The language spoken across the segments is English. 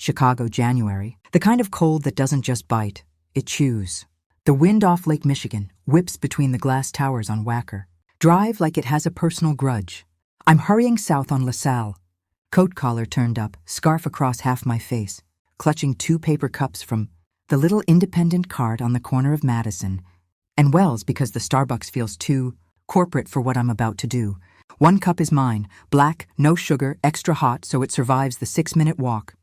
Chicago, January. The kind of cold that doesn't just bite, it chews. The wind off Lake Michigan whips between the glass towers on Wacker. Drive like it has a personal grudge. I'm hurrying south on LaSalle. Coat collar turned up, scarf across half my face, clutching 2 paper cups from the little independent cart on the corner of Madison and Wells because the Starbucks feels too corporate for what I'm about to do. 1 cup is mine, black, no sugar, extra hot so it survives the 6-minute walk.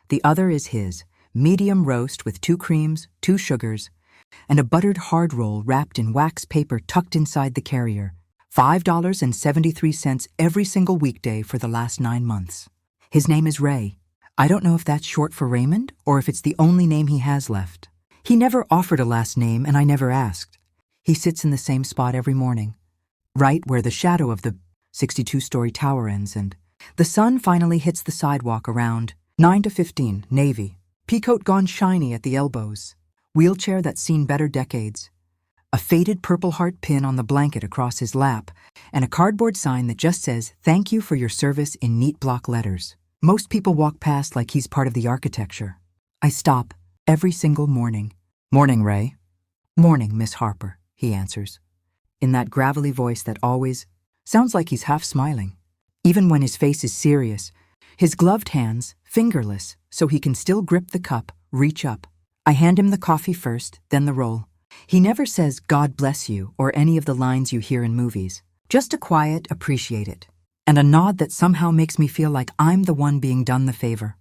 The other is his, medium roast with 2 creams, 2 sugars, and a buttered hard roll wrapped in wax paper tucked inside the carrier. $5.73 every single weekday for the last 9 months. His name is Ray. I don't know if that's short for Raymond or if it's the only name he has left. He never offered a last name and I never asked. He sits in the same spot every morning, right where the shadow of the 62-story tower ends, and the sun finally hits the sidewalk around 9 to 15, navy, peacoat gone shiny at the elbows, wheelchair that's seen better decades, a faded Purple Heart pin on the blanket across his lap, and a cardboard sign that just says, "Thank you for your service" in neat block letters. Most people walk past like he's part of the architecture. I stop every single morning. "Morning, Ray." "Morning, Miss Harper," he answers, in that gravelly voice that always sounds like he's half smiling. Even when his face is serious, his gloved hands, fingerless, so he can still grip the cup, reach up. I hand him the coffee first, then the roll. He never says, "God bless you," or any of the lines you hear in movies. Just a quiet, "appreciate it," and a nod that somehow makes me feel like I'm the one being done the favor.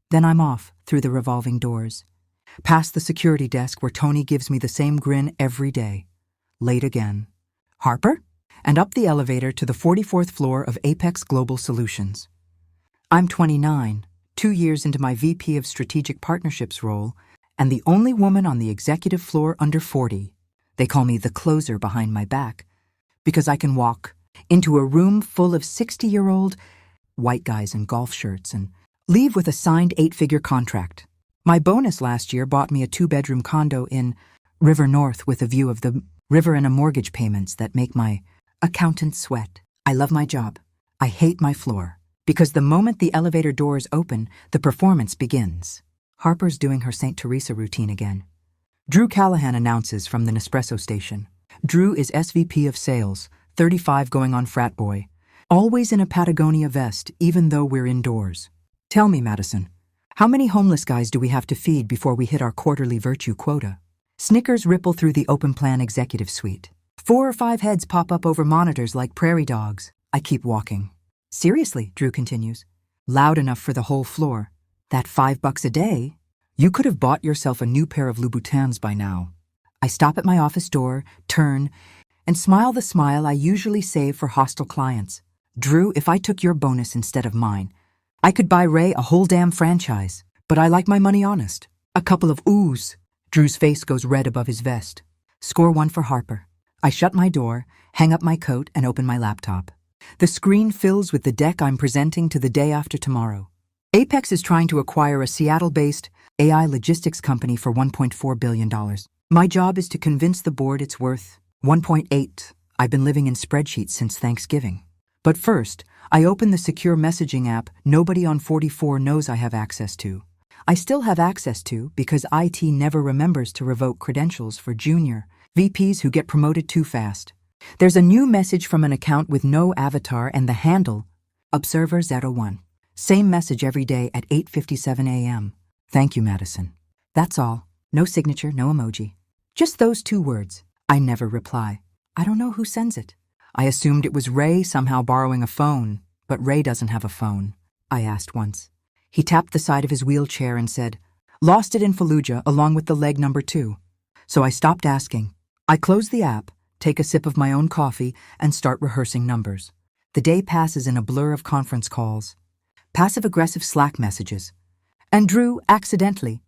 Then I'm off, through the revolving doors, past the security desk where Tony gives me the same grin every day. Late again. "Harper?" And up the elevator to the 44th floor of Apex Global Solutions. I'm 29, 2 years into my VP of Strategic Partnerships role, and the only woman on the executive floor under 40. They call me the closer behind my back, because I can walk into a room full of 60-year-old white guys in golf shirts and leave with a signed 8-figure contract. My bonus last year bought me a 2-bedroom condo in River North with a view of the river and a mortgage payments that make my accountant sweat. I love my job. I hate my floor, because the moment the elevator doors open, the performance begins. Harper's doing her St. Teresa routine again. Drew Callahan announces from the Nespresso station. Drew is SVP of Sales, 35 going on frat boy, always in a Patagonia vest even though we're indoors. "Tell me, Madison, how many homeless guys do we have to feed before we hit our quarterly virtue quota?" Snickers ripple through the open plan executive suite. 4 or 5 heads pop up over monitors like prairie dogs. I keep walking. "Seriously," Drew continues, loud enough for the whole floor. "That $5 a day? You could have bought yourself a new pair of Louboutins by now." I stop at my office door, turn, and smile the smile I usually save for hostile clients. "Drew, if I took your bonus instead of mine, I could buy Ray a whole damn franchise. But I like my money honest. A couple of oohs." Drew's face goes red above his vest. Score 1 for Harper. I shut my door, hang up my coat, and open my laptop. The screen fills with the deck I'm presenting to the day after tomorrow. Apex is trying to acquire a Seattle-based AI logistics company for $1.4 billion. My job is to convince the board it's worth 1.8. I've been living in spreadsheets since Thanksgiving. But first, I open the secure messaging app nobody on 44 knows I have access to. I still have access to because IT never remembers to revoke credentials for junior VPs who get promoted too fast. There's a new message from an account with no avatar and the handle, Observer01. Same message every day at 8:57 a.m. "Thank you, Madison." That's all. No signature, no emoji. Just those 2 words. I never reply. I don't know who sends it. I assumed it was Ray somehow borrowing a phone, but Ray doesn't have a phone, I asked once. He tapped the side of his wheelchair and said, "Lost it in Fallujah along with the leg number 2. So I stopped asking. I close the app, take a sip of my own coffee, and start rehearsing numbers. The day passes in a blur of conference calls, passive-aggressive Slack messages, and Drew, accidentally,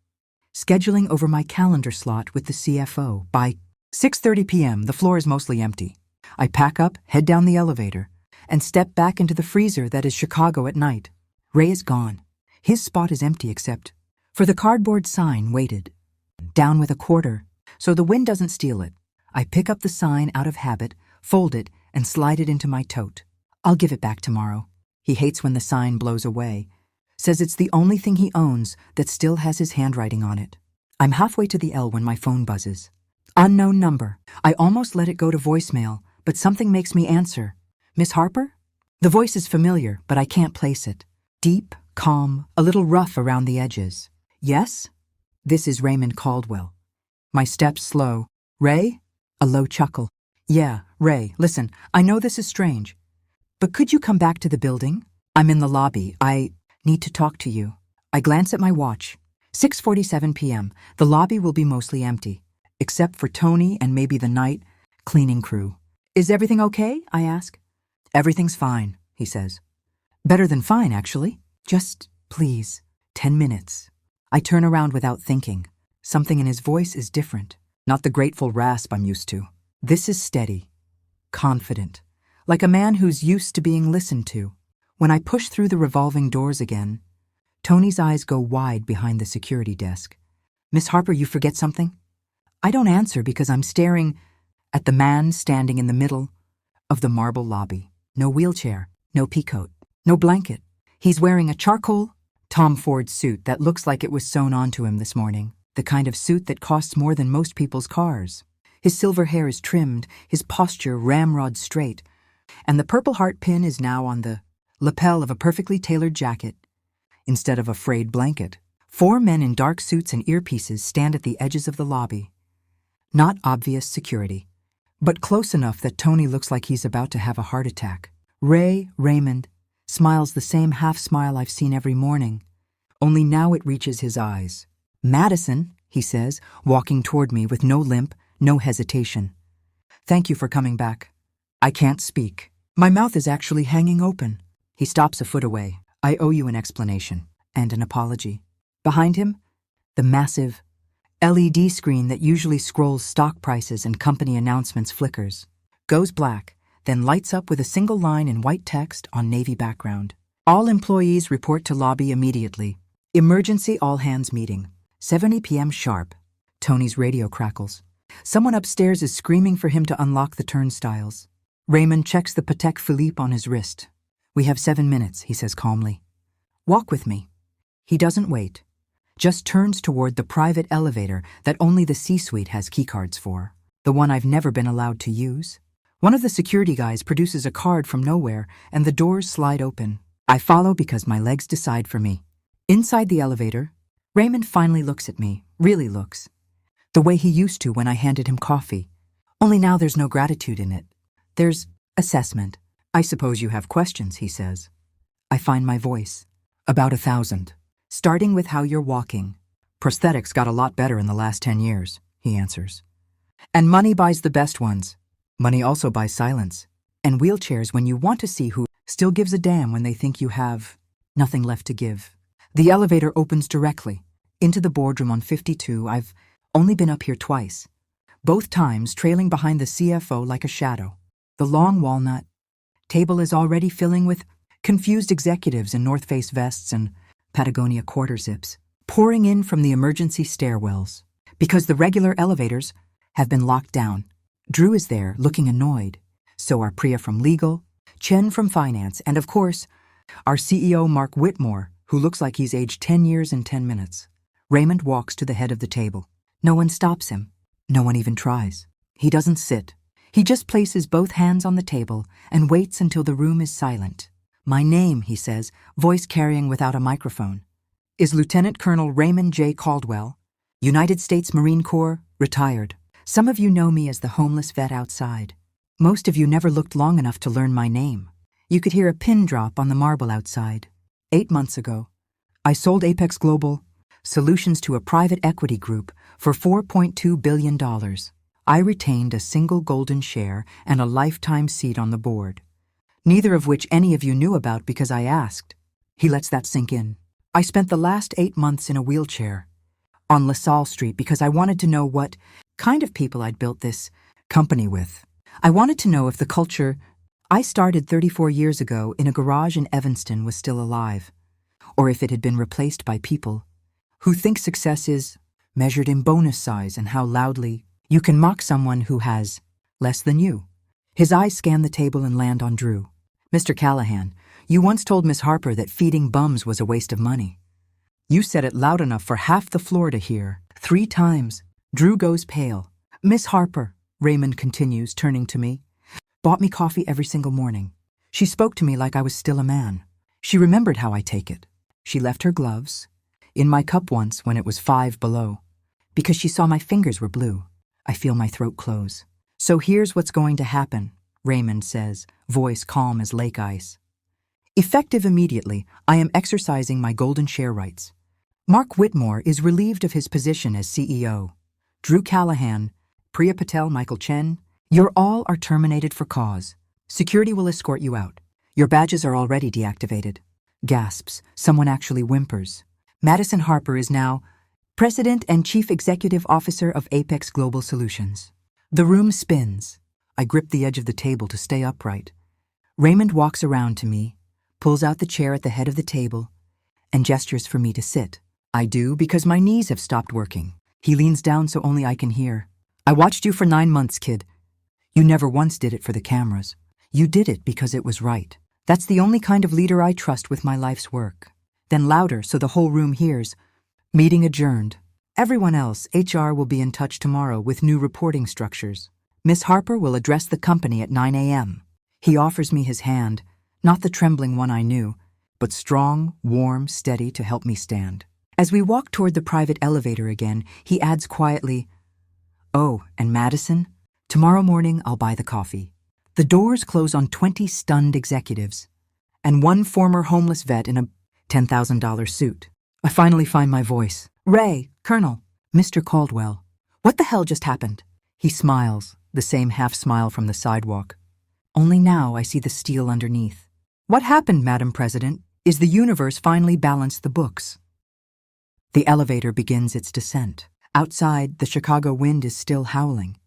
scheduling over my calendar slot with the CFO. By 6:30 p.m., the floor is mostly empty. I pack up, head down the elevator, and step back into the freezer that is Chicago at night. Ray is gone. His spot is empty except for the cardboard sign weighted down with a quarter, so the wind doesn't steal it. I pick up the sign out of habit, fold it, and slide it into my tote. I'll give it back tomorrow. He hates when the sign blows away, Says it's the only thing he owns that still has his handwriting on it. I'm halfway to the L when my phone buzzes. Unknown number. I almost let it go to voicemail, but something makes me answer. Miss Harper? The voice is familiar, but I can't place it. Deep, calm, a little rough around the edges. Yes? This is Raymond Caldwell. My steps slow. Ray? A low chuckle. Yeah, Ray, listen, I know this is strange, but could you come back to the building? I'm in the lobby. I need to talk to you. I glance at my watch. 6:47 p.m. The lobby will be mostly empty, except for Tony and maybe the night cleaning crew. Is everything okay? I ask. Everything's fine, he says. Better than fine, actually. Just, please, 10 minutes. I turn around without thinking. Something in his voice is different, not the grateful rasp I'm used to. This is steady, confident, like a man who's used to being listened to. When I push through the revolving doors again, Tony's eyes go wide behind the security desk. Miss Harper, you forget something? I don't answer because I'm staring at the man standing in the middle of the marble lobby. No wheelchair, no peacoat, no blanket. He's wearing a charcoal Tom Ford suit that looks like it was sewn onto him this morning, the kind of suit that costs more than most people's cars. His silver hair is trimmed, his posture ramrod straight, and the Purple Heart pin is now on the lapel of a perfectly tailored jacket instead of a frayed blanket. 4 men in dark suits and earpieces stand at the edges of the lobby. Not obvious security, but close enough that Tony looks like he's about to have a heart attack. Raymond, smiles the same half-smile I've seen every morning, only now it reaches his eyes. Madison, he says, walking toward me with no limp, no hesitation. Thank you for coming back. I can't speak. My mouth is actually hanging open. He stops a foot away. I owe you an explanation and an apology. Behind him, the massive LED screen that usually scrolls stock prices and company announcements flickers, goes black, then lights up with a single line in white text on navy background. All employees report to lobby immediately. Emergency all-hands meeting. 7 p.m. sharp. Tony's radio crackles. Someone upstairs is screaming for him to unlock the turnstiles. Raymond checks the Patek Philippe on his wrist. We have 7 minutes, he says calmly. Walk with me. He doesn't wait, just turns toward the private elevator that only the C-suite has keycards for, the one I've never been allowed to use. One of the security guys produces a card from nowhere and the doors slide open. I follow because my legs decide for me. Inside the elevator, Raymond finally looks at me, really looks. The way he used to when I handed him coffee. Only now there's no gratitude in it. There's assessment. I suppose you have questions, he says. I find my voice. About 1,000. Starting with how you're walking. Prosthetics got a lot better in the last 10 years, he answers. And money buys the best ones. Money also buys silence. And wheelchairs when you want to see who still gives a damn when they think you have nothing left to give. The elevator opens directly into the boardroom on 52. I've only been up here twice, both times trailing behind the CFO like a shadow. The long walnut table is already filling with confused executives in North Face vests and Patagonia quarter zips, pouring in from the emergency stairwells, because the regular elevators have been locked down. Drew is there, looking annoyed. So are Priya from legal, Chen from finance, and of course, our CEO Mark Whitmore, who looks like he's aged 10 years in 10 minutes. Raymond walks to the head of the table. No one stops him. No one even tries. He doesn't sit. He just places both hands on the table and waits until the room is silent. My name, he says, voice carrying without a microphone, is Lieutenant Colonel Raymond J. Caldwell, United States Marine Corps, retired. Some of you know me as the homeless vet outside. Most of you never looked long enough to learn my name. You could hear a pin drop on the marble outside. 8 months ago, I sold Apex Global Solutions to a private equity group for $4.2 billion. I retained a single golden share and a lifetime seat on the board, neither of which any of you knew about because I asked. He lets that sink in. I spent the last 8 months in a wheelchair on LaSalle Street because I wanted to know what kind of people I'd built this company with. I wanted to know if the culture I started 34 years ago in a garage in Evanston was still alive, or if it had been replaced by people who think success is measured in bonus size and how loudly you can mock someone who has less than you. His eyes scan the table and land on Drew. Mr. Callahan, You once told Miss Harper that feeding bums was a waste of money. You said it loud enough for half the floor to hear. 3 times. Drew goes pale. Miss Harper, Raymond continues, turning to me, bought me coffee every single morning. She spoke to me like I was still a man. She remembered how I take it. She left her gloves in my cup once when it was 5 below, because she saw my fingers were blue. I feel my throat close. So here's what's going to happen, Raymond says, voice calm as lake ice. Effective immediately, I am exercising my golden share rights. Mark Whitmore is relieved of his position as CEO. Drew Callahan, Priya Patel, Michael Chen, you all are terminated for cause. Security will escort you out. Your badges are already deactivated. Gasps. Someone actually whimpers. Madison Harper is now President and Chief Executive Officer of Apex Global Solutions. The room spins. I grip the edge of the table to stay upright. Raymond walks around to me, pulls out the chair at the head of the table, and gestures for me to sit. I do because my knees have stopped working. He leans down so only I can hear. I watched you for 9 months, kid. You never once did it for the cameras. You did it because it was right. That's the only kind of leader I trust with my life's work. Then louder so the whole room hears. Meeting adjourned. Everyone else, HR will be in touch tomorrow with new reporting structures. Miss Harper will address the company at 9 a.m. He offers me his hand, not the trembling one I knew, but strong, warm, steady to help me stand. As we walk toward the private elevator again, he adds quietly, "Oh, and Madison, tomorrow morning I'll buy the coffee." The doors close on 20 stunned executives, and one former homeless vet in a $10,000 suit. I finally find my voice. "Ray, Colonel, Mr. Caldwell, what the hell just happened?" He smiles, the same half-smile from the sidewalk. Only now I see the steel underneath. "What happened, Madam President? Is the universe finally balanced the books?" The elevator begins its descent. Outside, the Chicago wind is still howling.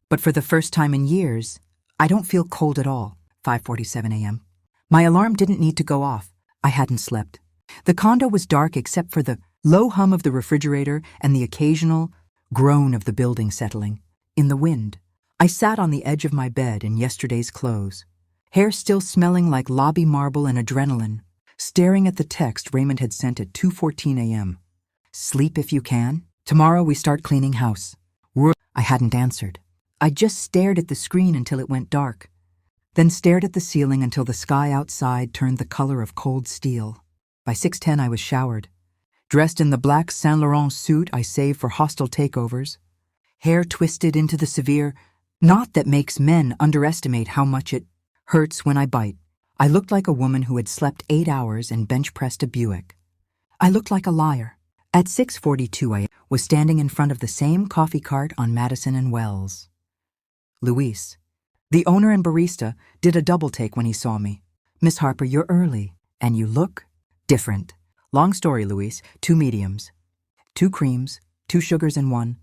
But for the first time in years, I don't feel cold at all. 5:47 a.m. My alarm didn't need to go off. I hadn't slept. The condo was dark except for the low hum of the refrigerator and the occasional groan of the building settling. In the wind, I sat on the edge of my bed in yesterday's clothes, hair still smelling like lobby marble and adrenaline, staring at the text Raymond had sent at 2:14 a.m. "Sleep if you can. Tomorrow we start cleaning house." I hadn't answered. I just stared at the screen until it went dark, then stared at the ceiling until the sky outside turned the color of cold steel. By 6:10 I was showered, dressed in the black Saint Laurent suit I saved for hostile takeovers, hair twisted into the severe knot that makes men underestimate how much it hurts when I bite. I looked like a woman who had slept 8 hours and bench-pressed a Buick. I looked like a liar. At 6:42 I was standing in front of the same coffee cart on Madison and Wells. Luis, the owner and barista, did a double take when he saw me. "Miss Harper, you're early, and you look different." Long story, Luis. 2 mediums, 2 creams, 2 sugars in one,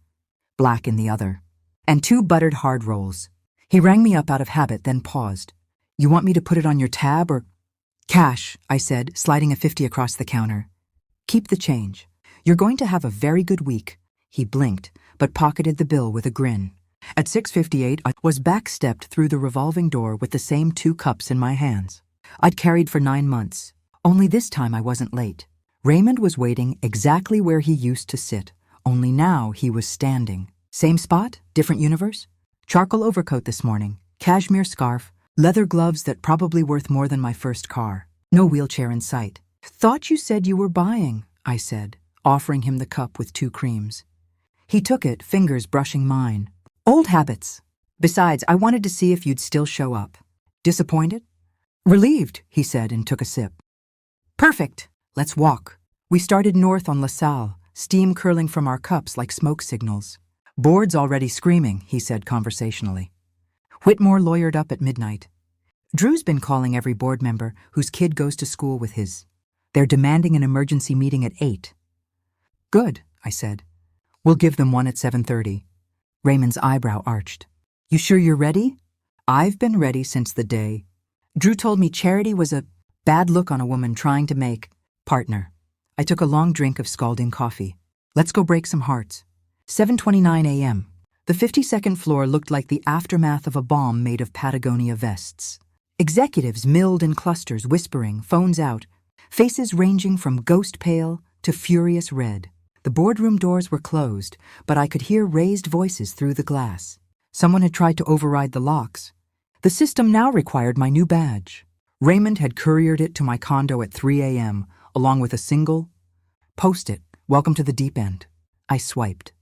black in the other, and 2 buttered hard rolls. He rang me up out of habit, then paused. "You want me to put it on your tab or—" "Cash," I said, sliding a 50 across the counter. "Keep the change. You're going to have a very good week." He blinked, but pocketed the bill with a grin. At 6:58, I was backstepped through the revolving door with the same 2 cups in my hands. I'd carried for 9 months. Only this time I wasn't late. Raymond was waiting exactly where he used to sit, only now he was standing. Same spot, different universe? Charcoal overcoat this morning, cashmere scarf, leather gloves that probably worth more than my first car. No wheelchair in sight. "Thought you said you were buying," I said, offering him the cup with 2 creams. He took it, fingers brushing mine. "Old habits. Besides, I wanted to see if you'd still show up." "Disappointed?" "Relieved," he said and took a sip. "Perfect. Let's walk." We started north on LaSalle, steam curling from our cups like smoke signals. "Board's already screaming," he said conversationally. Whitmore lawyered up at midnight. "Drew's been calling every board member whose kid goes to school with his. They're demanding an emergency meeting at 8. "Good," I said. "We'll give them one at 7:30. Raymond's eyebrow arched. "You sure you're ready?" "I've been ready since the day. Drew told me charity was a bad look on a woman trying to make partner." I took a long drink of scalding coffee. "Let's go break some hearts." 7:29 a.m. The 52nd floor looked like the aftermath of a bomb made of Patagonia vests. Executives milled in clusters, whispering, phones out, faces ranging from ghost pale to furious red. The boardroom doors were closed, but I could hear raised voices through the glass. Someone had tried to override the locks. The system now required my new badge. Raymond had couriered it to my condo at 3 a.m., along with a single post-it, "Welcome to the deep end." I swiped.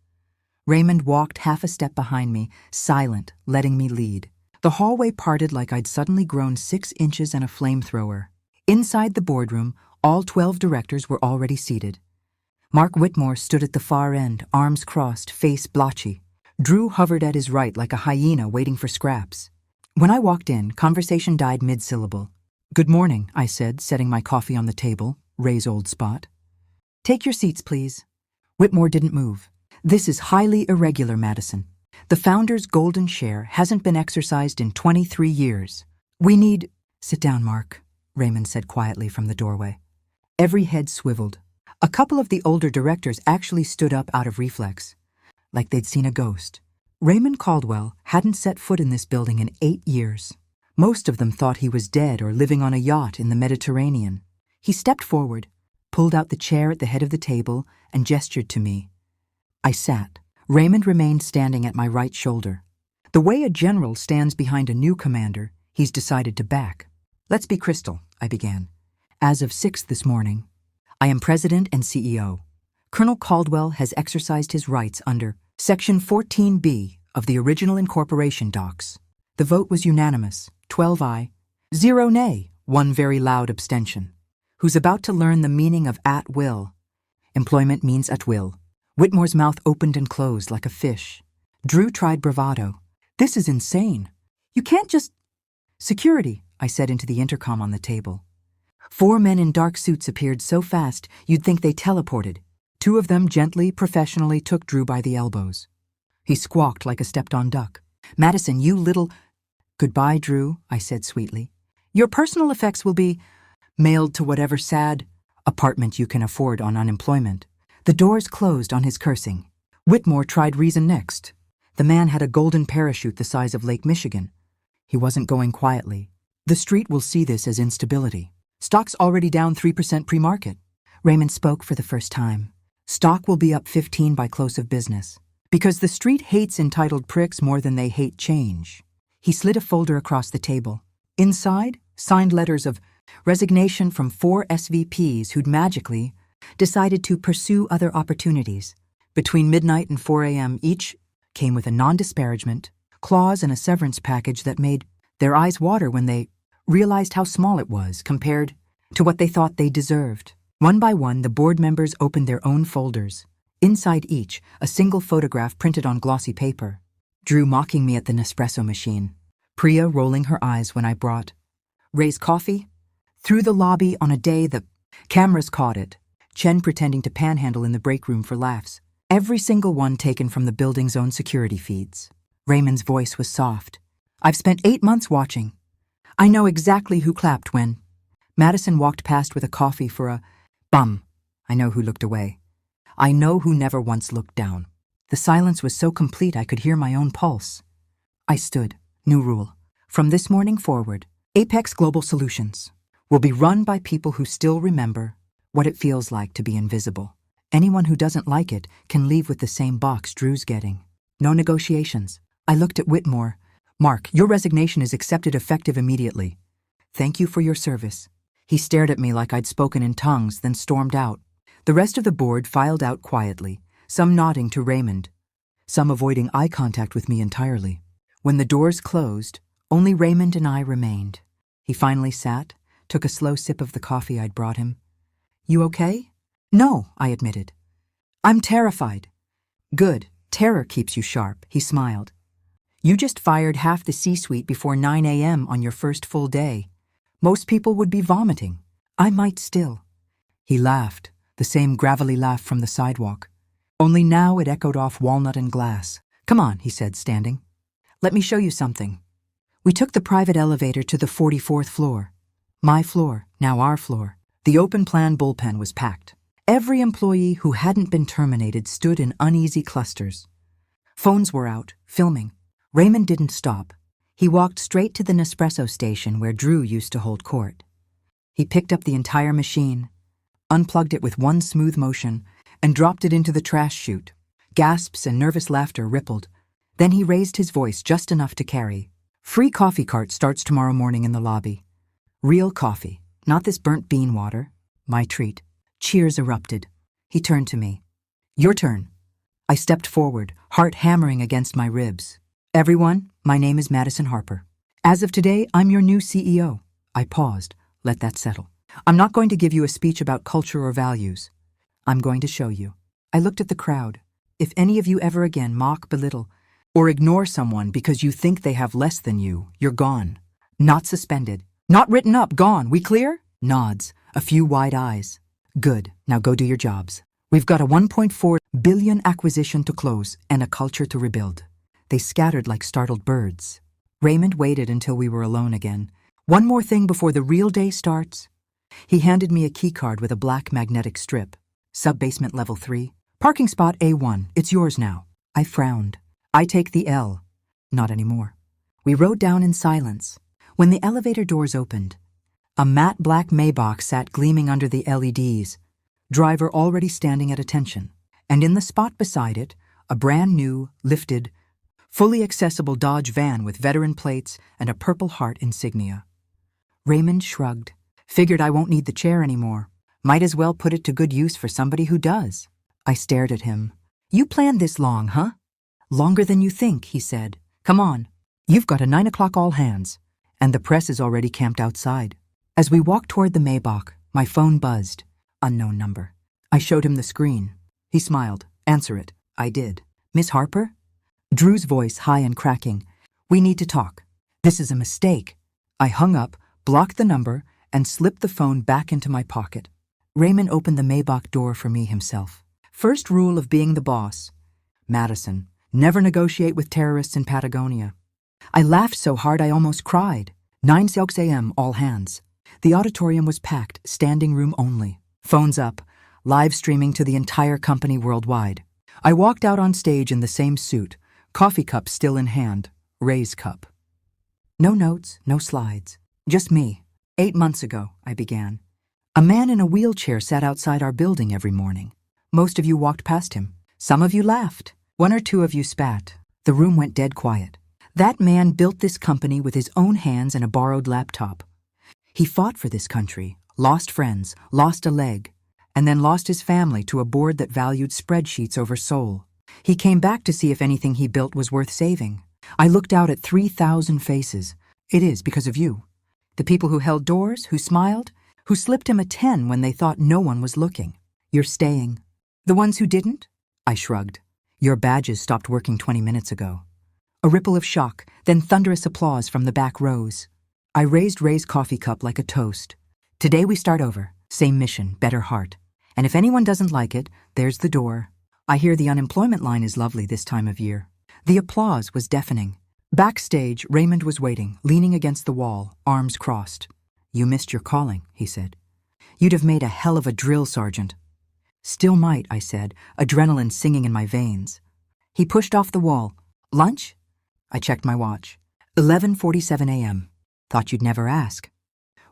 Raymond walked half a step behind me, silent, letting me lead. The hallway parted like I'd suddenly grown 6 inches and a flamethrower. Inside the boardroom, all 12 directors were already seated. Mark Whitmore stood at the far end, arms crossed, face blotchy. Drew hovered at his right like a hyena waiting for scraps. When I walked in, conversation died mid-syllable. "Good morning," I said, setting my coffee on the table, Ray's old spot. "Take your seats, please." Whitmore didn't move. "This is highly irregular, Madison. The founder's golden share hasn't been exercised in 23 years. We need—" "Sit down, Mark," Raymond said quietly from the doorway. Every head swiveled. A couple of the older directors actually stood up out of reflex, like they'd seen a ghost. Raymond Caldwell hadn't set foot in this building in 8 years. Most of them thought he was dead or living on a yacht in the Mediterranean. He stepped forward, pulled out the chair at the head of the table, and gestured to me. I sat. Raymond remained standing at my right shoulder. The way a general stands behind a new commander, he's decided to back. "Let's be crystal," I began. "As of 6 this morning, I am President and CEO. Colonel Caldwell has exercised his rights under Section 14B of the original incorporation docs. The vote was unanimous, 12 aye, 0 nay, 1 very loud abstention. Who's about to learn the meaning of at will? Employment means at will." Whitmore's mouth opened and closed like a fish. Drew tried bravado. "This is insane. You can't just—" "Security," I said into the intercom on the table. 4 men in dark suits appeared so fast you'd think they teleported. 2 of them gently, professionally took Drew by the elbows. He squawked like a stepped-on duck. "Madison, you little—" "Goodbye, Drew," I said sweetly. "Your personal effects will be mailed to whatever sad apartment you can afford on unemployment." The doors closed on his cursing. Whitmore tried reason next. The man had a golden parachute the size of Lake Michigan. He wasn't going quietly. "The street will see this as instability. Stock's already down 3% pre-market." Raymond spoke for the first time. "Stock will be up 15 by close of business. Because the street hates entitled pricks more than they hate change." He slid a folder across the table. Inside, signed letters of resignation from 4 SVPs who'd magically decided to pursue other opportunities. Between midnight and 4 a.m. each came with a non-disparagement clause and a severance package that made their eyes water when they realized how small it was compared to what they thought they deserved. One by one, the board members opened their own folders. Inside each, a single photograph printed on glossy paper. Drew mocking me at the Nespresso machine. Priya rolling her eyes when I brought Ray's coffee. Through the lobby on a day the cameras caught it. Chen pretending to panhandle in the break room for laughs. Every single one taken from the building's own security feeds. Raymond's voice was soft. "I've spent 8 months watching. I know exactly who clapped when." Madison walked past with a coffee for a bum. I know who looked away. I know who never once looked down. The silence was so complete I could hear my own pulse. I stood. New rule. From this morning forward, Apex Global Solutions will be run by people who still remember what it feels like to be invisible. Anyone who doesn't like it can leave with the same box Drew's getting. No negotiations. I looked at Whitmore. "Mark, your resignation is accepted effective immediately. Thank you for your service." He stared at me like I'd spoken in tongues, then stormed out. The rest of the board filed out quietly, some nodding to Raymond, some avoiding eye contact with me entirely. When the doors closed, only Raymond and I remained. He finally sat, took a slow sip of the coffee I'd brought him. "You okay?" "No," I admitted. "I'm terrified." "Good. Terror keeps you sharp," he smiled. "You just fired half the C-suite before 9 a.m. on your first full day. Most people would be vomiting. I might still." He laughed, the same gravelly laugh from the sidewalk. Only now it echoed off walnut and glass. "Come on," he said, standing. "Let me show you something." We took the private elevator to the 44th floor. My floor, now our floor. The open-plan bullpen was packed. Every employee who hadn't been terminated stood in uneasy clusters. Phones were out, filming. Raymond didn't stop. He walked straight to the Nespresso station where Drew used to hold court. He picked up the entire machine, unplugged it with one smooth motion, and dropped it into the trash chute. Gasps and nervous laughter rippled. Then he raised his voice just enough to carry. "Free coffee cart starts tomorrow morning in the lobby. Real coffee, not this burnt bean water." My treat. Cheers erupted. He turned to me. "Your turn." I stepped forward, heart hammering against my ribs. "Everyone, my name is Madison Harper. As of today, I'm your new CEO." I paused. Let that settle. "I'm not going to give you a speech about culture or values. I'm going to show you." I looked at the crowd. "If any of you ever again mock, belittle, or ignore someone because you think they have less than you, you're gone. Not suspended. Not written up, gone. We clear?" Nods, a few wide eyes. "Good. Now go do your jobs. We've got a $1.4 billion acquisition to close and a culture to rebuild." They scattered like startled birds. Raymond waited until we were alone again. "One more thing before the real day starts." He handed me a key card with a black magnetic strip. "Sub-basement level 3. Parking spot A1. It's yours now." I frowned. "I take the L." "Not anymore." We rode down in silence. When the elevator doors opened, a matte black Maybach sat gleaming under the LEDs, driver already standing at attention, and in the spot beside it, a brand new, lifted, fully accessible Dodge van with veteran plates and a Purple Heart insignia. Raymond shrugged. "Figured I won't need the chair anymore. Might as well put it to good use for somebody who does." I stared at him. "You planned this long, huh?" "Longer than you think," he said. "Come on. You've got a 9 o'clock all hands, and the press is already camped outside." As we walked toward the Maybach, my phone buzzed. Unknown number. I showed him the screen. He smiled. "Answer it." I did. "Miss Harper?" Drew's voice high and cracking. "We need to talk." "This is a mistake." I hung up, blocked the number, and slipped the phone back into my pocket. Raymond opened the Maybach door for me himself. "First rule of being the boss. Madison, never negotiate with terrorists in Patagonia." I laughed so hard I almost cried. 9:06 a.m., all hands. The auditorium was packed, standing room only. Phones up, live streaming to the entire company worldwide. I walked out on stage in the same suit, coffee cup still in hand, Ray's cup. No notes, no slides. Just me. 8 months ago, I began. A man in a wheelchair sat outside our building every morning. Most of you walked past him. Some of you laughed. 1 or 2 of you spat. The room went dead quiet. That man built this company with his own hands and a borrowed laptop. He fought for this country, lost friends, lost a leg, and then lost his family to a board that valued spreadsheets over soul. He came back to see if anything he built was worth saving. I looked out at 3,000 faces. It is because of you. The people who held doors, who smiled, who slipped him a 10 when they thought no one was looking. You're staying. The ones who didn't? I shrugged. Your badges stopped working 20 minutes ago. A ripple of shock, then thunderous applause from the back rows. I raised Ray's coffee cup like a toast. Today we start over. Same mission, better heart. And if anyone doesn't like it, there's the door. I hear the unemployment line is lovely this time of year. The applause was deafening. Backstage, Raymond was waiting, leaning against the wall, arms crossed. You missed your calling, he said. You'd have made a hell of a drill sergeant. Still might, I said, adrenaline singing in my veins. He pushed off the wall. Lunch? I checked my watch. 11:47 a.m. Thought you'd never ask.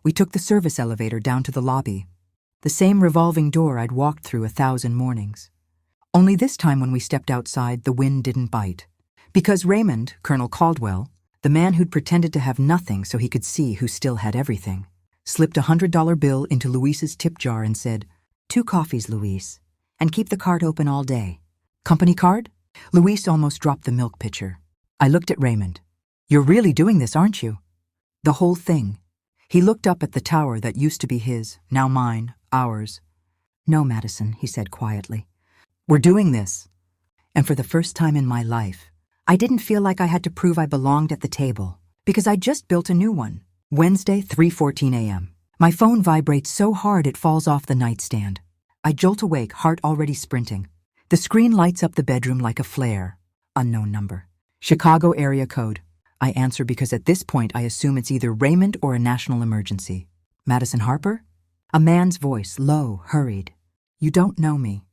We took the service elevator down to the lobby. The same revolving door I'd walked through 1,000 mornings. Only this time when we stepped outside, the wind didn't bite. Because Raymond, Colonel Caldwell, the man who'd pretended to have nothing so he could see who still had everything, slipped a $100 bill into Luis's tip jar and said, 2 coffees, Luis, and keep the cart open all day. Company card? Luis almost dropped the milk pitcher. I looked at Raymond. You're really doing this, aren't you? The whole thing. He looked up at the tower that used to be his, now mine, ours. No, Madison, he said quietly. We're doing this. And for the first time in my life, I didn't feel like I had to prove I belonged at the table, because I just built a new one. Wednesday, 3:14 a.m. My phone vibrates so hard it falls off the nightstand. I jolt awake, heart already sprinting. The screen lights up the bedroom like a flare. Unknown number. Chicago area code. I answer because at this point I assume it's either Raymond or a national emergency. Madison Harper? A man's voice, low, hurried. You don't know me.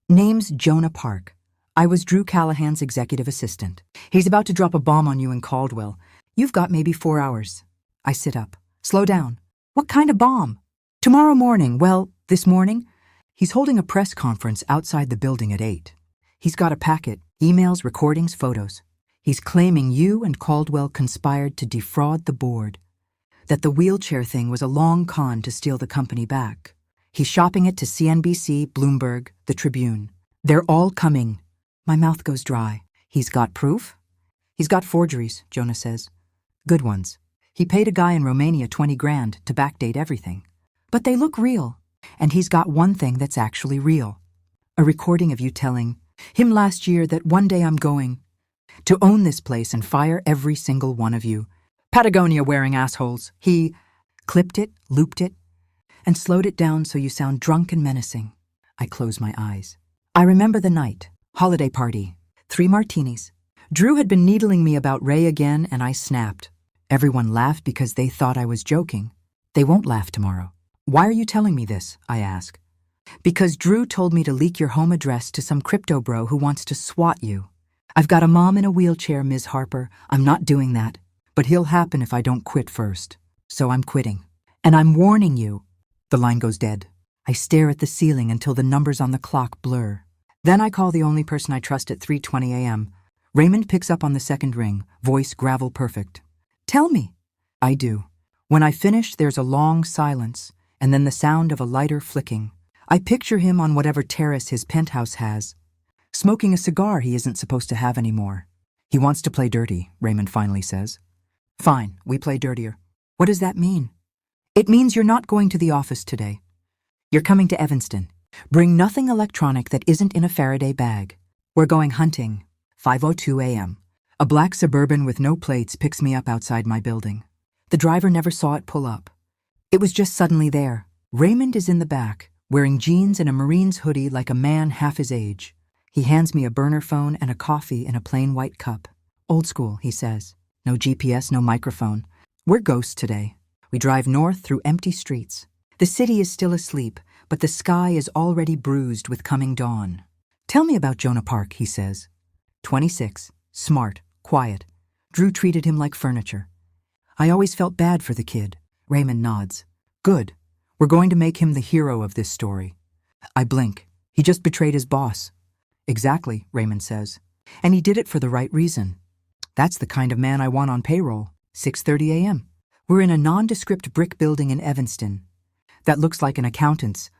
Name's Jonah Park. I was Drew Callahan's executive assistant. He's about to drop a bomb on you in Caldwell. You've got maybe 4 hours. I sit up. Slow down. What kind of bomb? Tomorrow morning, well, this morning, he's holding a press conference outside the building at 8. He's got a packet, emails, recordings, photos. He's claiming you and Caldwell conspired to defraud the board, that the wheelchair thing was a long con to steal the company back. He's shopping it to CNBC, Bloomberg, the Tribune. They're all coming. My mouth goes dry. He's got proof? He's got forgeries, Jonah says. Good ones. He paid a guy in Romania 20 grand to backdate everything. But they look real. And he's got one thing that's actually real. A recording of you telling him last year that one day I'm going to own this place and fire every single one of you. Patagonia-wearing assholes. He clipped it, looped it, and slowed it down so you sound drunk and menacing. I close my eyes. I remember the night. Holiday party. 3 martinis. Drew had been needling me about Ray again, and I snapped. Everyone laughed because they thought I was joking. They won't laugh tomorrow. Why are you telling me this? I ask. Because Drew told me to leak your home address to some crypto bro who wants to swat you. I've got a mom in a wheelchair, Ms. Harper. I'm not doing that. But he'll happen if I don't quit first. So I'm quitting. And I'm warning you. The line goes dead. I stare at the ceiling until the numbers on the clock blur. Then I call the only person I trust at 3:20 a.m. Raymond picks up on the second ring, voice gravel perfect. Tell me. I do. When I finish, there's a long silence, and then the sound of a lighter flicking. I picture him on whatever terrace his penthouse has, smoking a cigar he isn't supposed to have anymore. He wants to play dirty, Raymond finally says. Fine, we play dirtier. What does that mean? It means you're not going to the office today. You're coming to Evanston. Bring nothing electronic that isn't in a Faraday bag. We're going hunting. 5:02 a.m. A black Suburban with no plates picks me up outside my building. The driver never saw it pull up. It was just suddenly there. Raymond is in the back, wearing jeans and a Marine's hoodie like a man half his age. He hands me a burner phone and a coffee in a plain white cup. Old school, he says. No GPS, no microphone. We're ghosts today. We drive north through empty streets. The city is still asleep, but the sky is already bruised with coming dawn. Tell me about Jonah Park, he says. 26, smart, quiet. Drew treated him like furniture. I always felt bad for the kid. Raymond nods. Good. We're going to make him the hero of this story. I blink. He just betrayed his boss. Exactly, Raymond says. And he did it for the right reason. That's the kind of man I want on payroll. 6:30 a.m. We're in a nondescript brick building in Evanston. That looks like an accountant's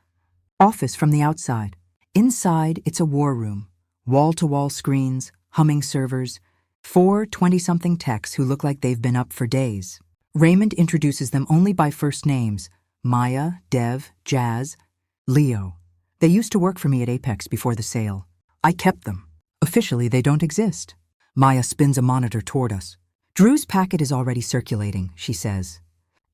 office from the outside. Inside, it's a war room. Wall-to-wall screens, humming servers, 4 20-something techs who look like they've been up for days. Raymond introduces them only by first names. Maya, Dev, Jazz, Leo. They used to work for me at Apex before the sale. I kept them. Officially, they don't exist. Maya spins a monitor toward us. Drew's packet is already circulating, she says.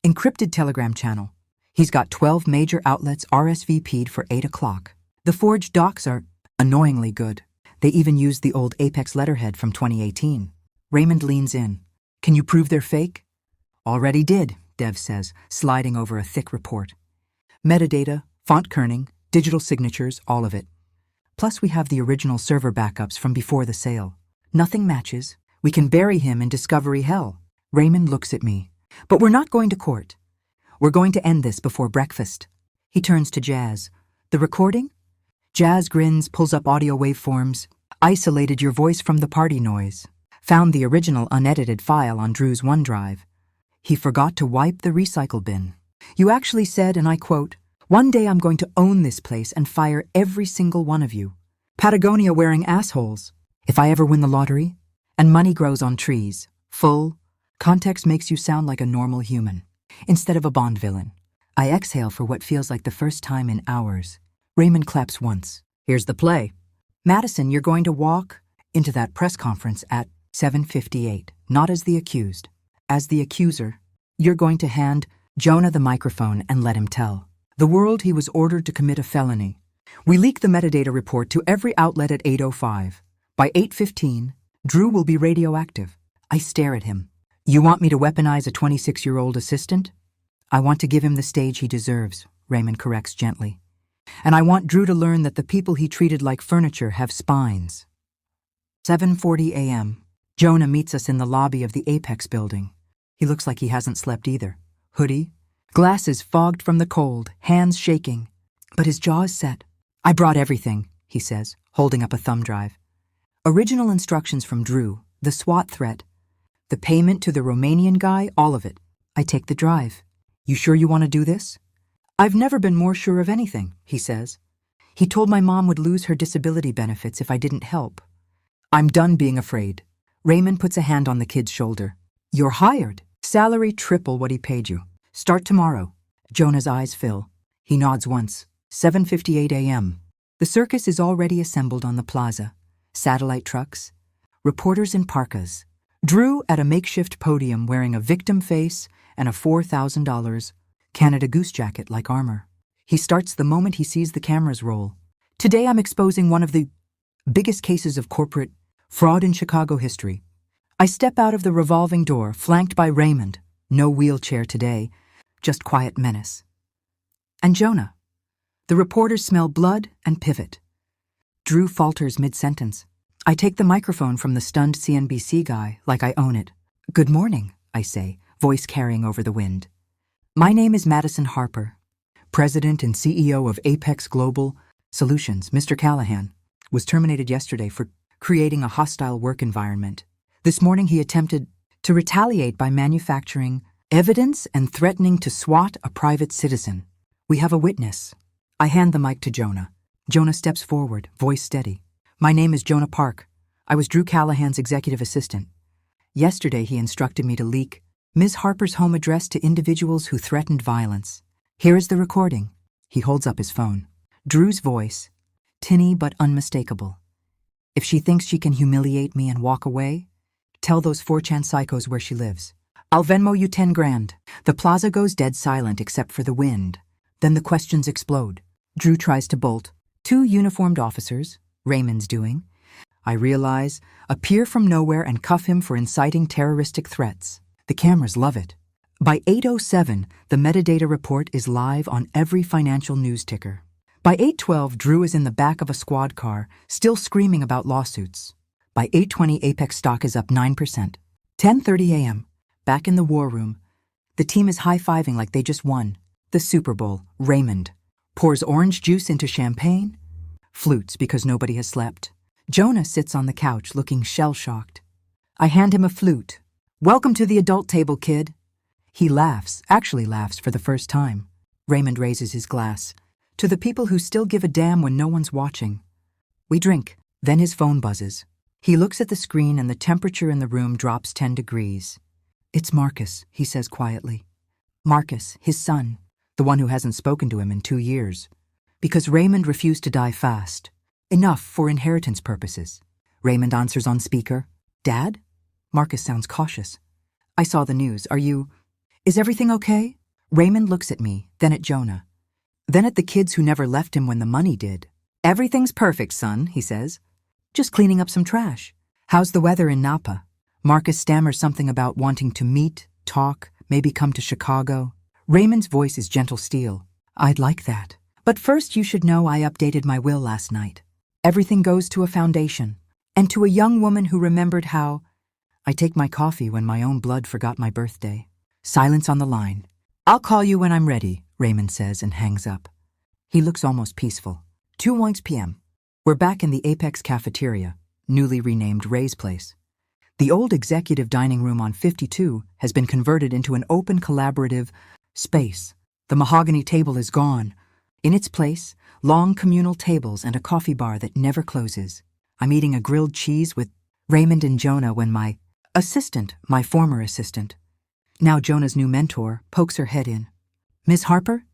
Encrypted Telegram channel. He's got 12 major outlets RSVP'd for 8 o'clock. The forged docs are annoyingly good. They even used the old Apex letterhead from 2018. Raymond leans in. Can you prove they're fake? Already did, Dev says, sliding over a thick report. Metadata, font kerning, digital signatures, all of it. Plus we have the original server backups from before the sale. Nothing matches. We can bury him in discovery hell. Raymond looks at me. But we're not going to court. We're going to end this before breakfast. He turns to Jazz. The recording? Jazz grins, pulls up audio waveforms. Isolated your voice from the party noise. Found the original unedited file on Drew's OneDrive. He forgot to wipe the recycle bin. You actually said, and I quote, "One day I'm going to own this place and fire every single one of you. Patagonia-wearing assholes. If I ever win the lottery, and money grows on trees, full, context makes you sound like a normal human, instead of a Bond villain." I exhale for what feels like the first time in hours. Raymond claps once. Here's the play. Madison, you're going to walk into that press conference at 7:58, not as the accused. As the accuser, you're going to hand Jonah the microphone and let him tell the world he was ordered to commit a felony. We leak the metadata report to every outlet at 8:05. By 8:15, Drew will be radioactive. I stare at him. You want me to weaponize a 26-year-old assistant? I want to give him the stage he deserves, Raymond corrects gently. And I want Drew to learn that the people he treated like furniture have spines. 7:40 a.m. Jonah meets us in the lobby of the Apex building. He looks like he hasn't slept either. Hoodie, glasses fogged from the cold, hands shaking. But his jaw is set. "I brought everything," he says, holding up a thumb drive. Original instructions from Drew, the SWAT threat, the payment to the Romanian guy, all of it. I take the drive. "You sure you want to do this?" "I've never been more sure of anything," he says. "He told my mom would lose her disability benefits if I didn't help." I'm done being afraid. Raymond puts a hand on the kid's shoulder. "You're hired. Salary triple what he paid you. Start tomorrow." Jonah's eyes fill. He nods once. 7:58 a.m. The circus is already assembled on the plaza. Satellite trucks. Reporters in parkas. Drew at a makeshift podium wearing a victim face and a $4,000 Canada Goose jacket like armor. He starts the moment he sees the cameras roll. "Today I'm exposing one of the biggest cases of corporate fraud in Chicago history." I step out of the revolving door, flanked by Raymond. No wheelchair today, just quiet menace. And Jonah. The reporters smell blood and pivot. Drew falters mid-sentence. I take the microphone from the stunned CNBC guy like I own it. "Good morning," I say, voice carrying over the wind. "My name is Madison Harper, President and CEO of Apex Global Solutions. Mr. Callahan was terminated yesterday for creating a hostile work environment. This morning he attempted to retaliate by manufacturing evidence and threatening to SWAT a private citizen. We have a witness." I hand the mic to Jonah. Jonah steps forward, voice steady. "My name is Jonah Park. I was Drew Callahan's executive assistant. Yesterday he instructed me to leak Ms. Harper's home address to individuals who threatened violence. Here is the recording." He holds up his phone. Drew's voice, tinny but unmistakable. "If she thinks she can humiliate me and walk away, tell those 4chan psychos where she lives. I'll Venmo you 10 grand. The plaza goes dead silent except for the wind. Then the questions explode. Drew tries to bolt. 2 uniformed officers, Raymond's doing, I realize, appear from nowhere and cuff him for inciting terroristic threats. The cameras love it. By 8:07, the metadata report is live on every financial news ticker. By 8:12, Drew is in the back of a squad car, still screaming about lawsuits. By 8:20, Apex stock is up 9%. 10:30 a.m., back in the war room. The team is high-fiving like they just won. The Super Bowl. Raymond pours orange juice into champagne, flutes because nobody has slept. Jonah sits on the couch looking shell-shocked. I hand him a flute. "Welcome to the adult table, kid." He laughs, actually laughs for the first time. Raymond raises his glass. "To the people who still give a damn when no one's watching." We drink. Then his phone buzzes. He looks at the screen and the temperature in the room drops 10 degrees. "It's Marcus," he says quietly. Marcus, his son, the one who hasn't spoken to him in 2 years. Because Raymond refused to die fast. Enough for inheritance purposes. Raymond answers on speaker. "Dad?" Marcus sounds cautious. "I saw the news. Is everything okay?" Raymond looks at me, then at Jonah. Then at the kids who never left him when the money did. "Everything's perfect, son," he says. "Just cleaning up some trash." "How's the weather in Napa?" Marcus stammers something about wanting to meet, talk, maybe come to Chicago. Raymond's voice is gentle steel. "I'd like that. But first you should know I updated my will last night. Everything goes to a foundation. And to a young woman who remembered how I take my coffee when my own blood forgot my birthday." Silence on the line. "I'll call you when I'm ready," Raymond says and hangs up. He looks almost peaceful. 2 p.m. We're back in the Apex cafeteria, newly renamed Ray's Place. The old executive dining room on 52 has been converted into an open collaborative space. The mahogany table is gone. In its place, long communal tables and a coffee bar that never closes. I'm eating a grilled cheese with Raymond and Jonah when my former assistant, now Jonah's new mentor, pokes her head in. "Miss Harper,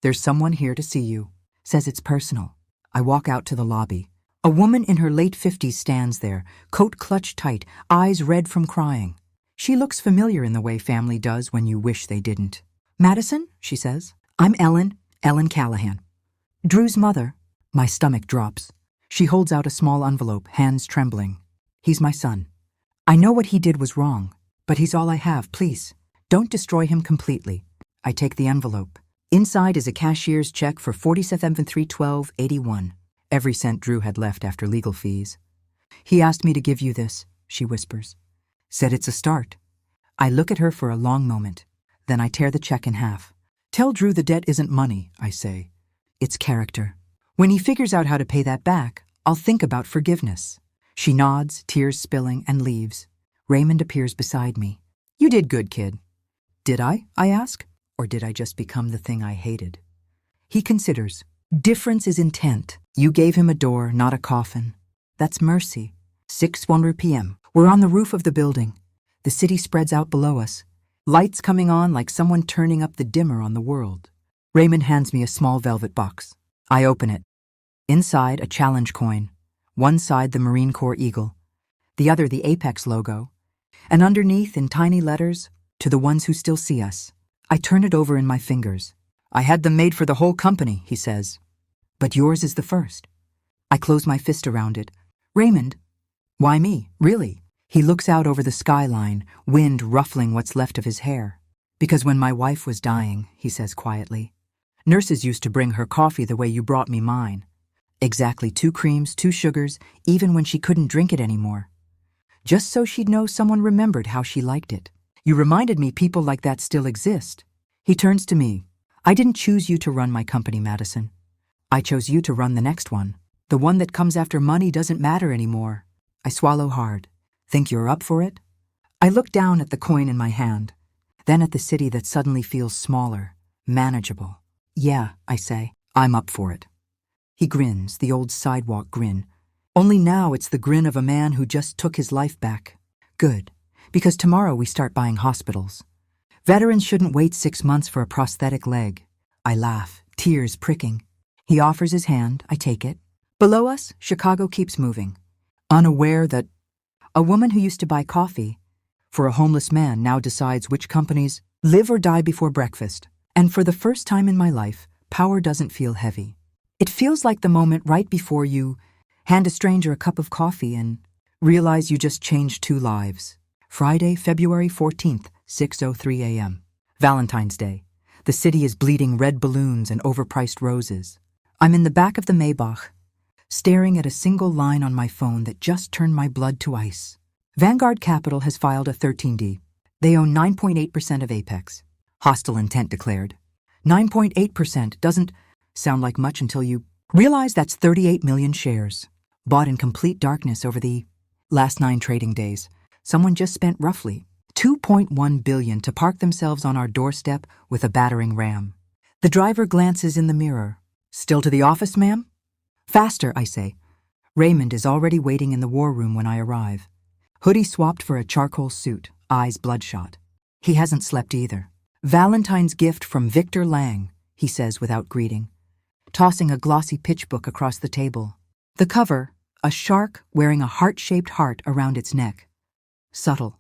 there's someone here to see you." Says it's personal. I walk out to the lobby. A woman in her late 50s stands there, coat clutched tight, eyes red from crying. She looks familiar in the way family does when you wish they didn't. "Madison," she says. "I'm Ellen Callahan. Drew's mother." My stomach drops. She holds out a small envelope, hands trembling. "He's my son. I know what he did was wrong, but he's all I have, please. Don't destroy him completely." I take the envelope. Inside is a cashier's check for $47,312.81. Every cent Drew had left after legal fees. "He asked me to give you this," she whispers. Said it's a start. I look at her for a long moment. Then I tear the check in half. Tell Drew the debt isn't money, I say. It's character. When he figures out how to pay that back, I'll think about forgiveness. She nods, tears spilling, and leaves. Raymond appears beside me. You did good, kid. Did I ask? Or did I just become the thing I hated? He considers. Difference is intent. You gave him a door, not a coffin. That's mercy. 6:01 p.m. We're on the roof of the building. The city spreads out below us. Lights coming on like someone turning up the dimmer on the world. Raymond hands me a small velvet box. I open it. Inside, a challenge coin. One side the Marine Corps eagle. The other the Apex logo. And underneath, in tiny letters, to the ones who still see us. I turn it over in my fingers. I had them made for the whole company, he says. But yours is the first. I close my fist around it. Raymond. Why me? Really? He looks out over the skyline, wind ruffling what's left of his hair. Because when my wife was dying, he says quietly, nurses used to bring her coffee the way you brought me mine. Exactly 2 creams, 2 sugars, even when she couldn't drink it anymore. Just so she'd know someone remembered how she liked it. You reminded me people like that still exist. He turns to me. I didn't choose you to run my company, Madison. I chose you to run the next one. The one that comes after money doesn't matter anymore. I swallow hard. Think you're up for it? I look down at the coin in my hand, then at the city that suddenly feels smaller, manageable. Yeah, I say, I'm up for it. He grins, the old sidewalk grin. Only now it's the grin of a man who just took his life back. Good, because tomorrow we start buying hospitals. Veterans shouldn't wait 6 months for a prosthetic leg. I laugh, tears pricking. He offers his hand, I take it. Below us, Chicago keeps moving. Unaware that a woman who used to buy coffee for a homeless man now decides which companies live or die before breakfast. And for the first time in my life, power doesn't feel heavy. It feels like the moment right before you hand a stranger a cup of coffee and realize you just changed 2 lives. Friday, February 14th, 6:03 a.m. Valentine's Day. The city is bleeding red balloons and overpriced roses. I'm in the back of the Maybach, staring at a single line on my phone that just turned my blood to ice. Vanguard Capital has filed a 13D. They own 9.8% of Apex. Hostile intent declared. 9.8% doesn't sound like much until you realize that's 38 million shares, bought in complete darkness over the last 9 trading days. Someone just spent roughly $2.1 billion to park themselves on our doorstep with a battering ram. The driver glances in the mirror. Still to the office, ma'am? Faster, I say. Raymond is already waiting in the war room when I arrive. Hoodie swapped for a charcoal suit, eyes bloodshot. He hasn't slept either. Valentine's gift from Victor Lang, he says without greeting, tossing a glossy pitch book across the table. The cover, a shark wearing a heart-shaped heart around its neck. Subtle.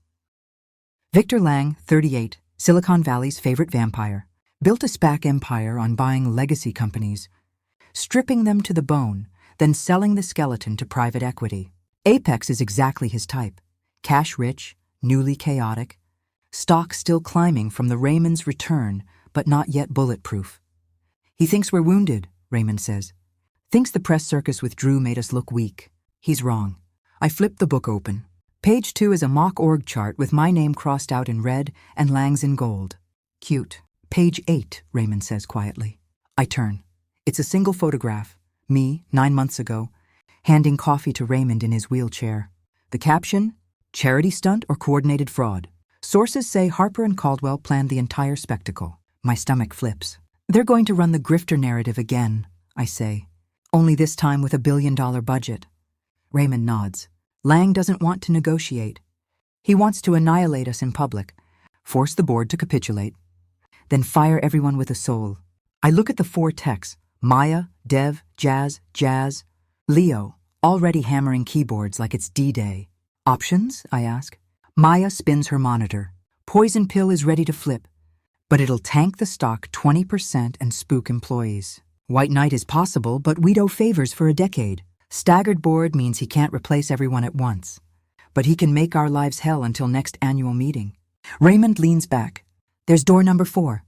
Victor Lang, 38, Silicon Valley's favorite vampire, built a SPAC empire on buying legacy companies, stripping them to the bone, then selling the skeleton to private equity. Apex is exactly his type. Cash-rich, newly chaotic, stock still climbing from the Raymond's return, but not yet bulletproof. He thinks we're wounded, Raymond says. Thinks the press circus with Drew made us look weak. He's wrong. I flip the book open. Page 2 is a mock org chart with my name crossed out in red and Lang's in gold. Cute. Page 8, Raymond says quietly. I turn. It's a single photograph. Me, 9 months ago, handing coffee to Raymond in his wheelchair. The caption, charity stunt or coordinated fraud. Sources say Harper and Caldwell planned the entire spectacle. My stomach flips. They're going to run the grifter narrative again, I say. Only this time with $1 billion budget. Raymond nods. Lang doesn't want to negotiate. He wants to annihilate us in public, force the board to capitulate, then fire everyone with a soul. I look at the 4 techs, Maya, Dev, Jazz, Leo, already hammering keyboards like it's D-Day. Options? I ask. Maya spins her monitor. Poison pill is ready to flip, but it'll tank the stock 20% and spook employees. White knight is possible, but we'd owe favors for a decade. Staggered board means he can't replace everyone at once, but he can make our lives hell until next annual meeting. Raymond leans back. There's door number 4.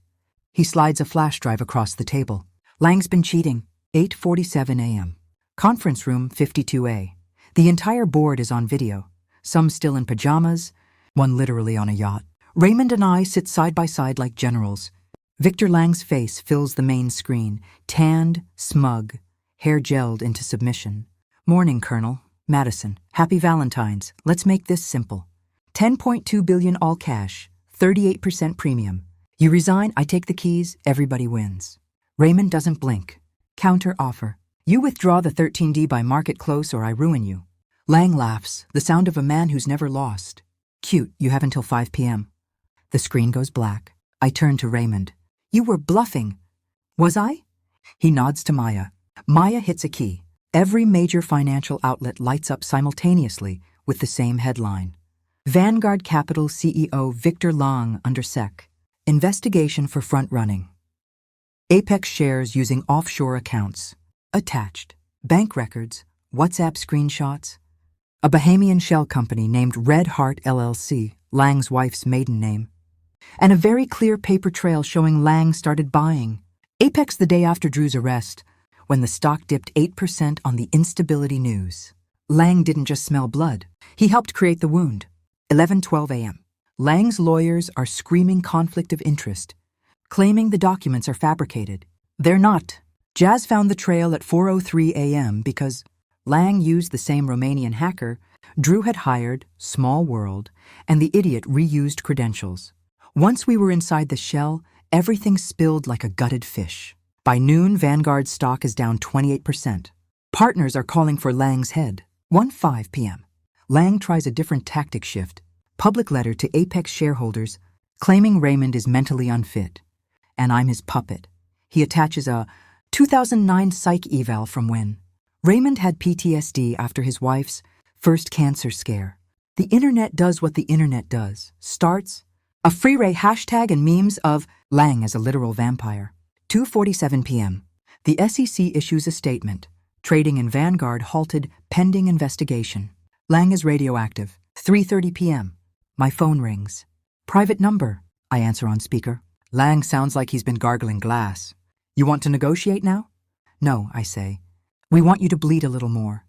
He slides a flash drive across the table. Lang's been cheating. 8:47 a.m. Conference room 52A. The entire board is on video. Some still in pajamas, one literally on a yacht. Raymond and I sit side by side like generals. Victor Lang's face fills the main screen, tanned, smug, hair gelled into submission. Morning, Colonel. Madison. Happy Valentine's. Let's make this simple. 10.2 billion all cash, 38% premium. You resign, I take the keys, everybody wins. Raymond doesn't blink. Counter offer. You withdraw the 13D by market close or I ruin you. Lang laughs, the sound of a man who's never lost. Cute, you have until 5 p.m. The screen goes black. I turn to Raymond. You were bluffing. Was I? He nods to Maya. Maya hits a key. Every major financial outlet lights up simultaneously with the same headline. Vanguard Capital CEO Victor Lang under SEC. Investigation for front-running. Apex shares using offshore accounts. Attached. Bank records, WhatsApp screenshots. A Bahamian shell company named Red Heart LLC, Lang's wife's maiden name. And a very clear paper trail showing Lang started buying. Apex the day after Drew's arrest, when the stock dipped 8% on the instability news. Lang didn't just smell blood. He helped create the wound. 11:12 a.m. Lang's lawyers are screaming conflict of interest, claiming the documents are fabricated. They're not. Jazz found the trail at 4:03 a.m. because Lang used the same Romanian hacker Drew had hired, small world, and the idiot reused credentials. Once we were inside the shell, everything spilled like a gutted fish. By noon, Vanguard stock is down 28%. Partners are calling for Lang's head. 1:05 p.m. Lang tries a different tactic shift. Public letter to Apex shareholders claiming Raymond is mentally unfit. And I'm his puppet. He attaches a 2009 psych eval from when Raymond had PTSD after his wife's first cancer scare. The internet does what the internet does. Starts a free-ray hashtag and memes of Lang as a literal vampire. 2:47 p.m. The SEC issues a statement. Trading in Vanguard halted pending investigation. Lang is radioactive. 3:30 p.m. My phone rings. Private number, I answer on speaker. Lang sounds like he's been gargling glass. You want to negotiate now? No, I say. We want you to bleed a little more.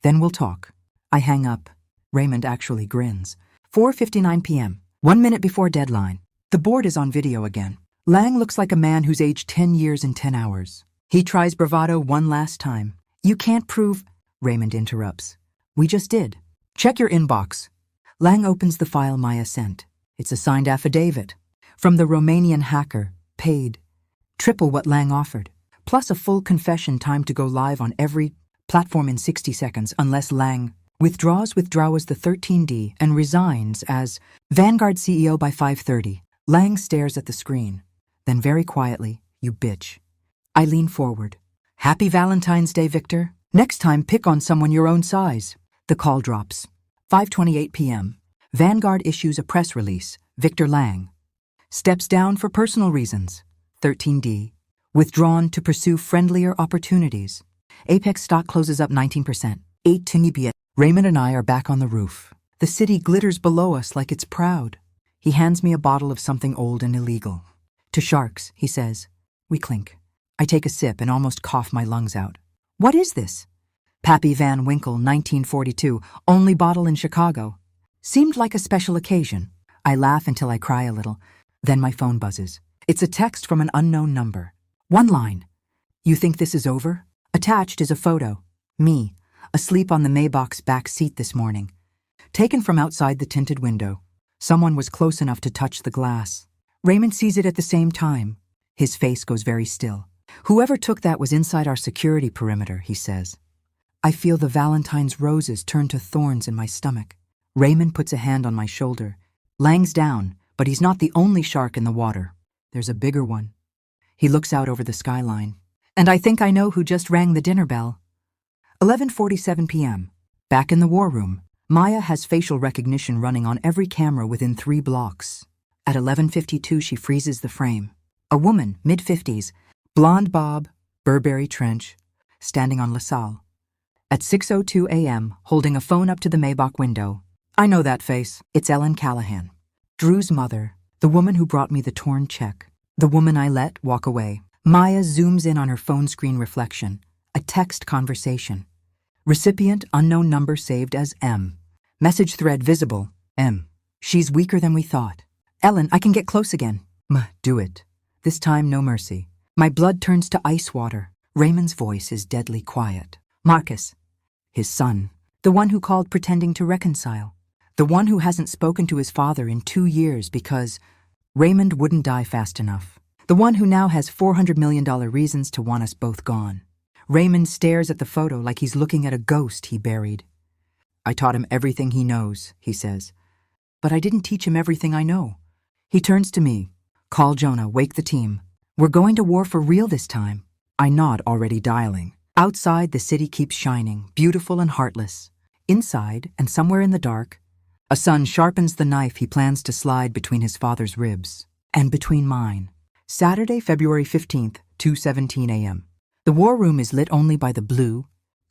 Then we'll talk. I hang up. Raymond actually grins. 4:59 p.m. 1 minute before deadline. The board is on video again. Lang looks like a man who's aged 10 years in 10 hours. He tries bravado one last time. You can't prove... Raymond interrupts. We just did. Check your inbox. Lang opens the file Maya sent. It's a signed affidavit. From the Romanian hacker, paid. Triple what Lang offered. Plus a full confession time to go live on every platform in 60 seconds unless Lang withdraws the 13D and resigns as Vanguard CEO by 5:30. Lang stares at the screen. Then very quietly, you bitch. I lean forward. Happy Valentine's Day, Victor. Next time, pick on someone your own size. The call drops. 5:28 p.m. Vanguard issues a press release. Victor Lang steps down for personal reasons. 13D. Withdrawn to pursue friendlier opportunities. Apex stock closes up 19%. 8 tingy. Raymond and I are back on the roof. The city glitters below us like it's proud. He hands me a bottle of something old and illegal. To sharks, he says. We clink. I take a sip and almost cough my lungs out. What is this? Pappy Van Winkle, 1942, only bottle in Chicago. Seemed like a special occasion. I laugh until I cry a little. Then my phone buzzes. It's a text from an unknown number. One line. You think this is over? Attached is a photo. Me, asleep on the Maybach's back seat this morning. Taken from outside the tinted window. Someone was close enough to touch the glass. Raymond sees it at the same time. His face goes very still. Whoever took that was inside our security perimeter, he says. I feel the Valentine's roses turn to thorns in my stomach. Raymond puts a hand on my shoulder. Lang's down, but he's not the only shark in the water. There's a bigger one. He looks out over the skyline. And I think I know who just rang the dinner bell. 11:47 p.m. Back in the war room. Maya has facial recognition running on every camera within 3 blocks. At 11:52, she freezes the frame. A woman, mid-50s, blonde bob, Burberry trench, standing on LaSalle. At 6:02 a.m., holding a phone up to the Maybach window. I know that face. It's Ellen Callahan. Drew's mother, the woman who brought me the torn check. The woman I let walk away. Maya zooms in on her phone screen reflection. A text conversation. Recipient unknown number saved as M. Message thread visible. M. She's weaker than we thought. Ellen, I can get close again. Do it. This time, no mercy. My blood turns to ice water. Raymond's voice is deadly quiet. Marcus. His son. The one who called pretending to reconcile. The one who hasn't spoken to his father in 2 years because Raymond wouldn't die fast enough. The one who now has $400 million reasons to want us both gone. Raymond stares at the photo like he's looking at a ghost he buried. I taught him everything he knows, he says. But I didn't teach him everything I know. He turns to me. Call Jonah, wake the team. We're going to war for real this time. I nod, already dialing. Outside, the city keeps shining, beautiful and heartless. Inside, and somewhere in the dark, a son sharpens the knife he plans to slide between his father's ribs. And between mine. Saturday, February 15th, 2:17 a.m. The war room is lit only by the blue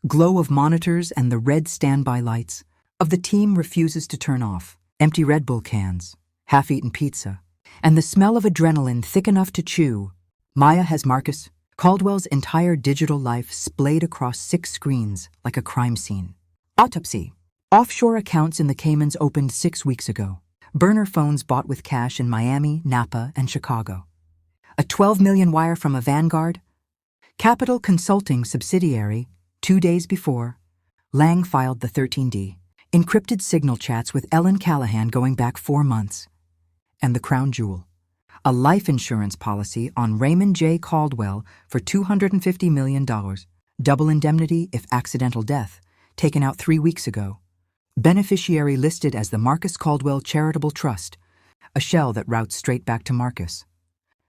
glow of monitors and the red standby lights of the team refuses to turn off. Empty Red Bull cans, half-eaten pizza, and the smell of adrenaline thick enough to chew. Maya has Marcus Caldwell's entire digital life splayed across 6 screens like a crime scene. Autopsy. Offshore accounts in the Caymans opened 6 weeks ago. Burner phones bought with cash in Miami, Napa, and Chicago. A $12 million wire from a Vanguard. Capital Consulting subsidiary. 2 days before, Lang filed the 13D. Encrypted signal chats with Ellen Callahan going back 4 months. And the crown jewel. A life insurance policy on Raymond J. Caldwell for $250 million. Double indemnity if accidental death, taken out 3 weeks ago. Beneficiary listed as the Marcus Caldwell Charitable Trust, a shell that routes straight back to Marcus.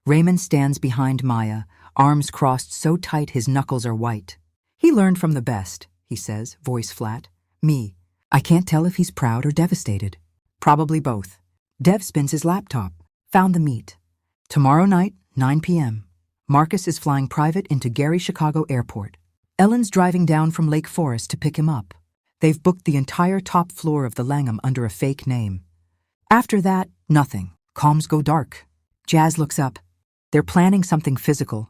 Raymond stands behind Maya, arms crossed so tight his knuckles are white. He learned from the best, he says, voice flat. Me. I can't tell if he's proud or devastated. Probably both. Dev spins his laptop. Found the meet. Tomorrow night, 9 p.m. Marcus is flying private into Gary Chicago Airport. Ellen's driving down from Lake Forest to pick him up. They've booked the entire top floor of the Langham under a fake name. After that, nothing. Comms go dark. Jazz looks up. They're planning something physical.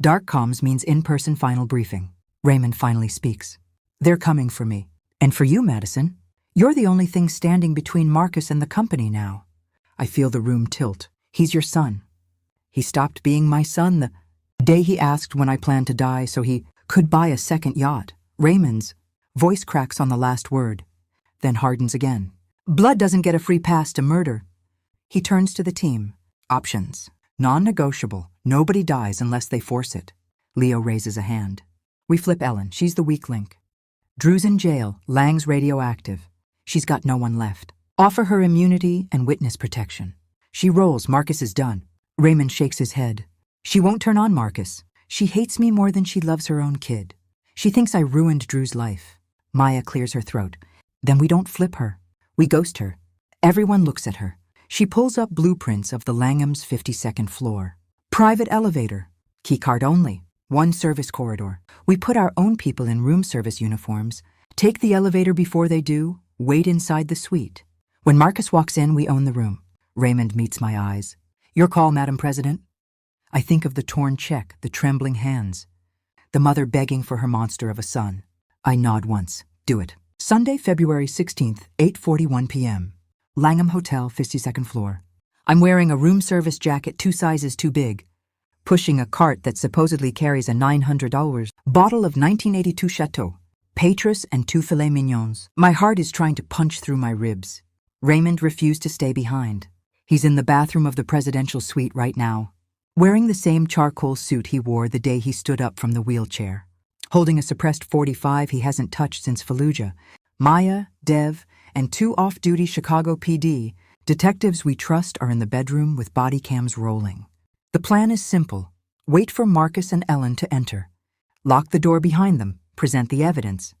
Dark comms means in-person final briefing. Raymond finally speaks. They're coming for me. And for you, Madison. You're the only thing standing between Marcus and the company now. I feel the room tilt. He's your son. He stopped being my son the day he asked when I planned to die so he could buy a second yacht. Raymond's voice cracks on the last word, then hardens again. Blood doesn't get a free pass to murder. He turns to the team. Options. Non-negotiable. Nobody dies unless they force it. Leo raises a hand. We flip Ellen. She's the weak link. Drew's in jail. Lang's radioactive. She's got no one left. Offer her immunity and witness protection. She rolls. Marcus is done. Raymond shakes his head. She won't turn on Marcus. She hates me more than she loves her own kid. She thinks I ruined Drew's life. Maya clears her throat. Then we don't flip her. We ghost her. Everyone looks at her. She pulls up blueprints of the Langham's 52nd floor. Private elevator. Keycard only. 1 service corridor. We put our own people in room service uniforms, take the elevator before they do, wait inside the suite. When Marcus walks in, we own the room. Raymond meets my eyes. Your call, Madam President. I think of the torn check, the trembling hands. The mother begging for her monster of a son. I nod once. Do it. Sunday, February 16th, 8:41 p.m. Langham Hotel, 52nd floor. I'm wearing a room service jacket 2 sizes too big. Pushing a cart that supposedly carries a $900 bottle of 1982 Chateau, Waitress and 2 filet mignons. My heart is trying to punch through my ribs. Raymond refused to stay behind. He's in the bathroom of the presidential suite right now, wearing the same charcoal suit he wore the day he stood up from the wheelchair, holding a suppressed .45 he hasn't touched since Fallujah. Maya, Dev, and 2 off-duty Chicago PD detectives we trust are in the bedroom with body cams rolling. The plan is simple. Wait for Marcus and Ellen to enter. Lock the door behind them, present the evidence.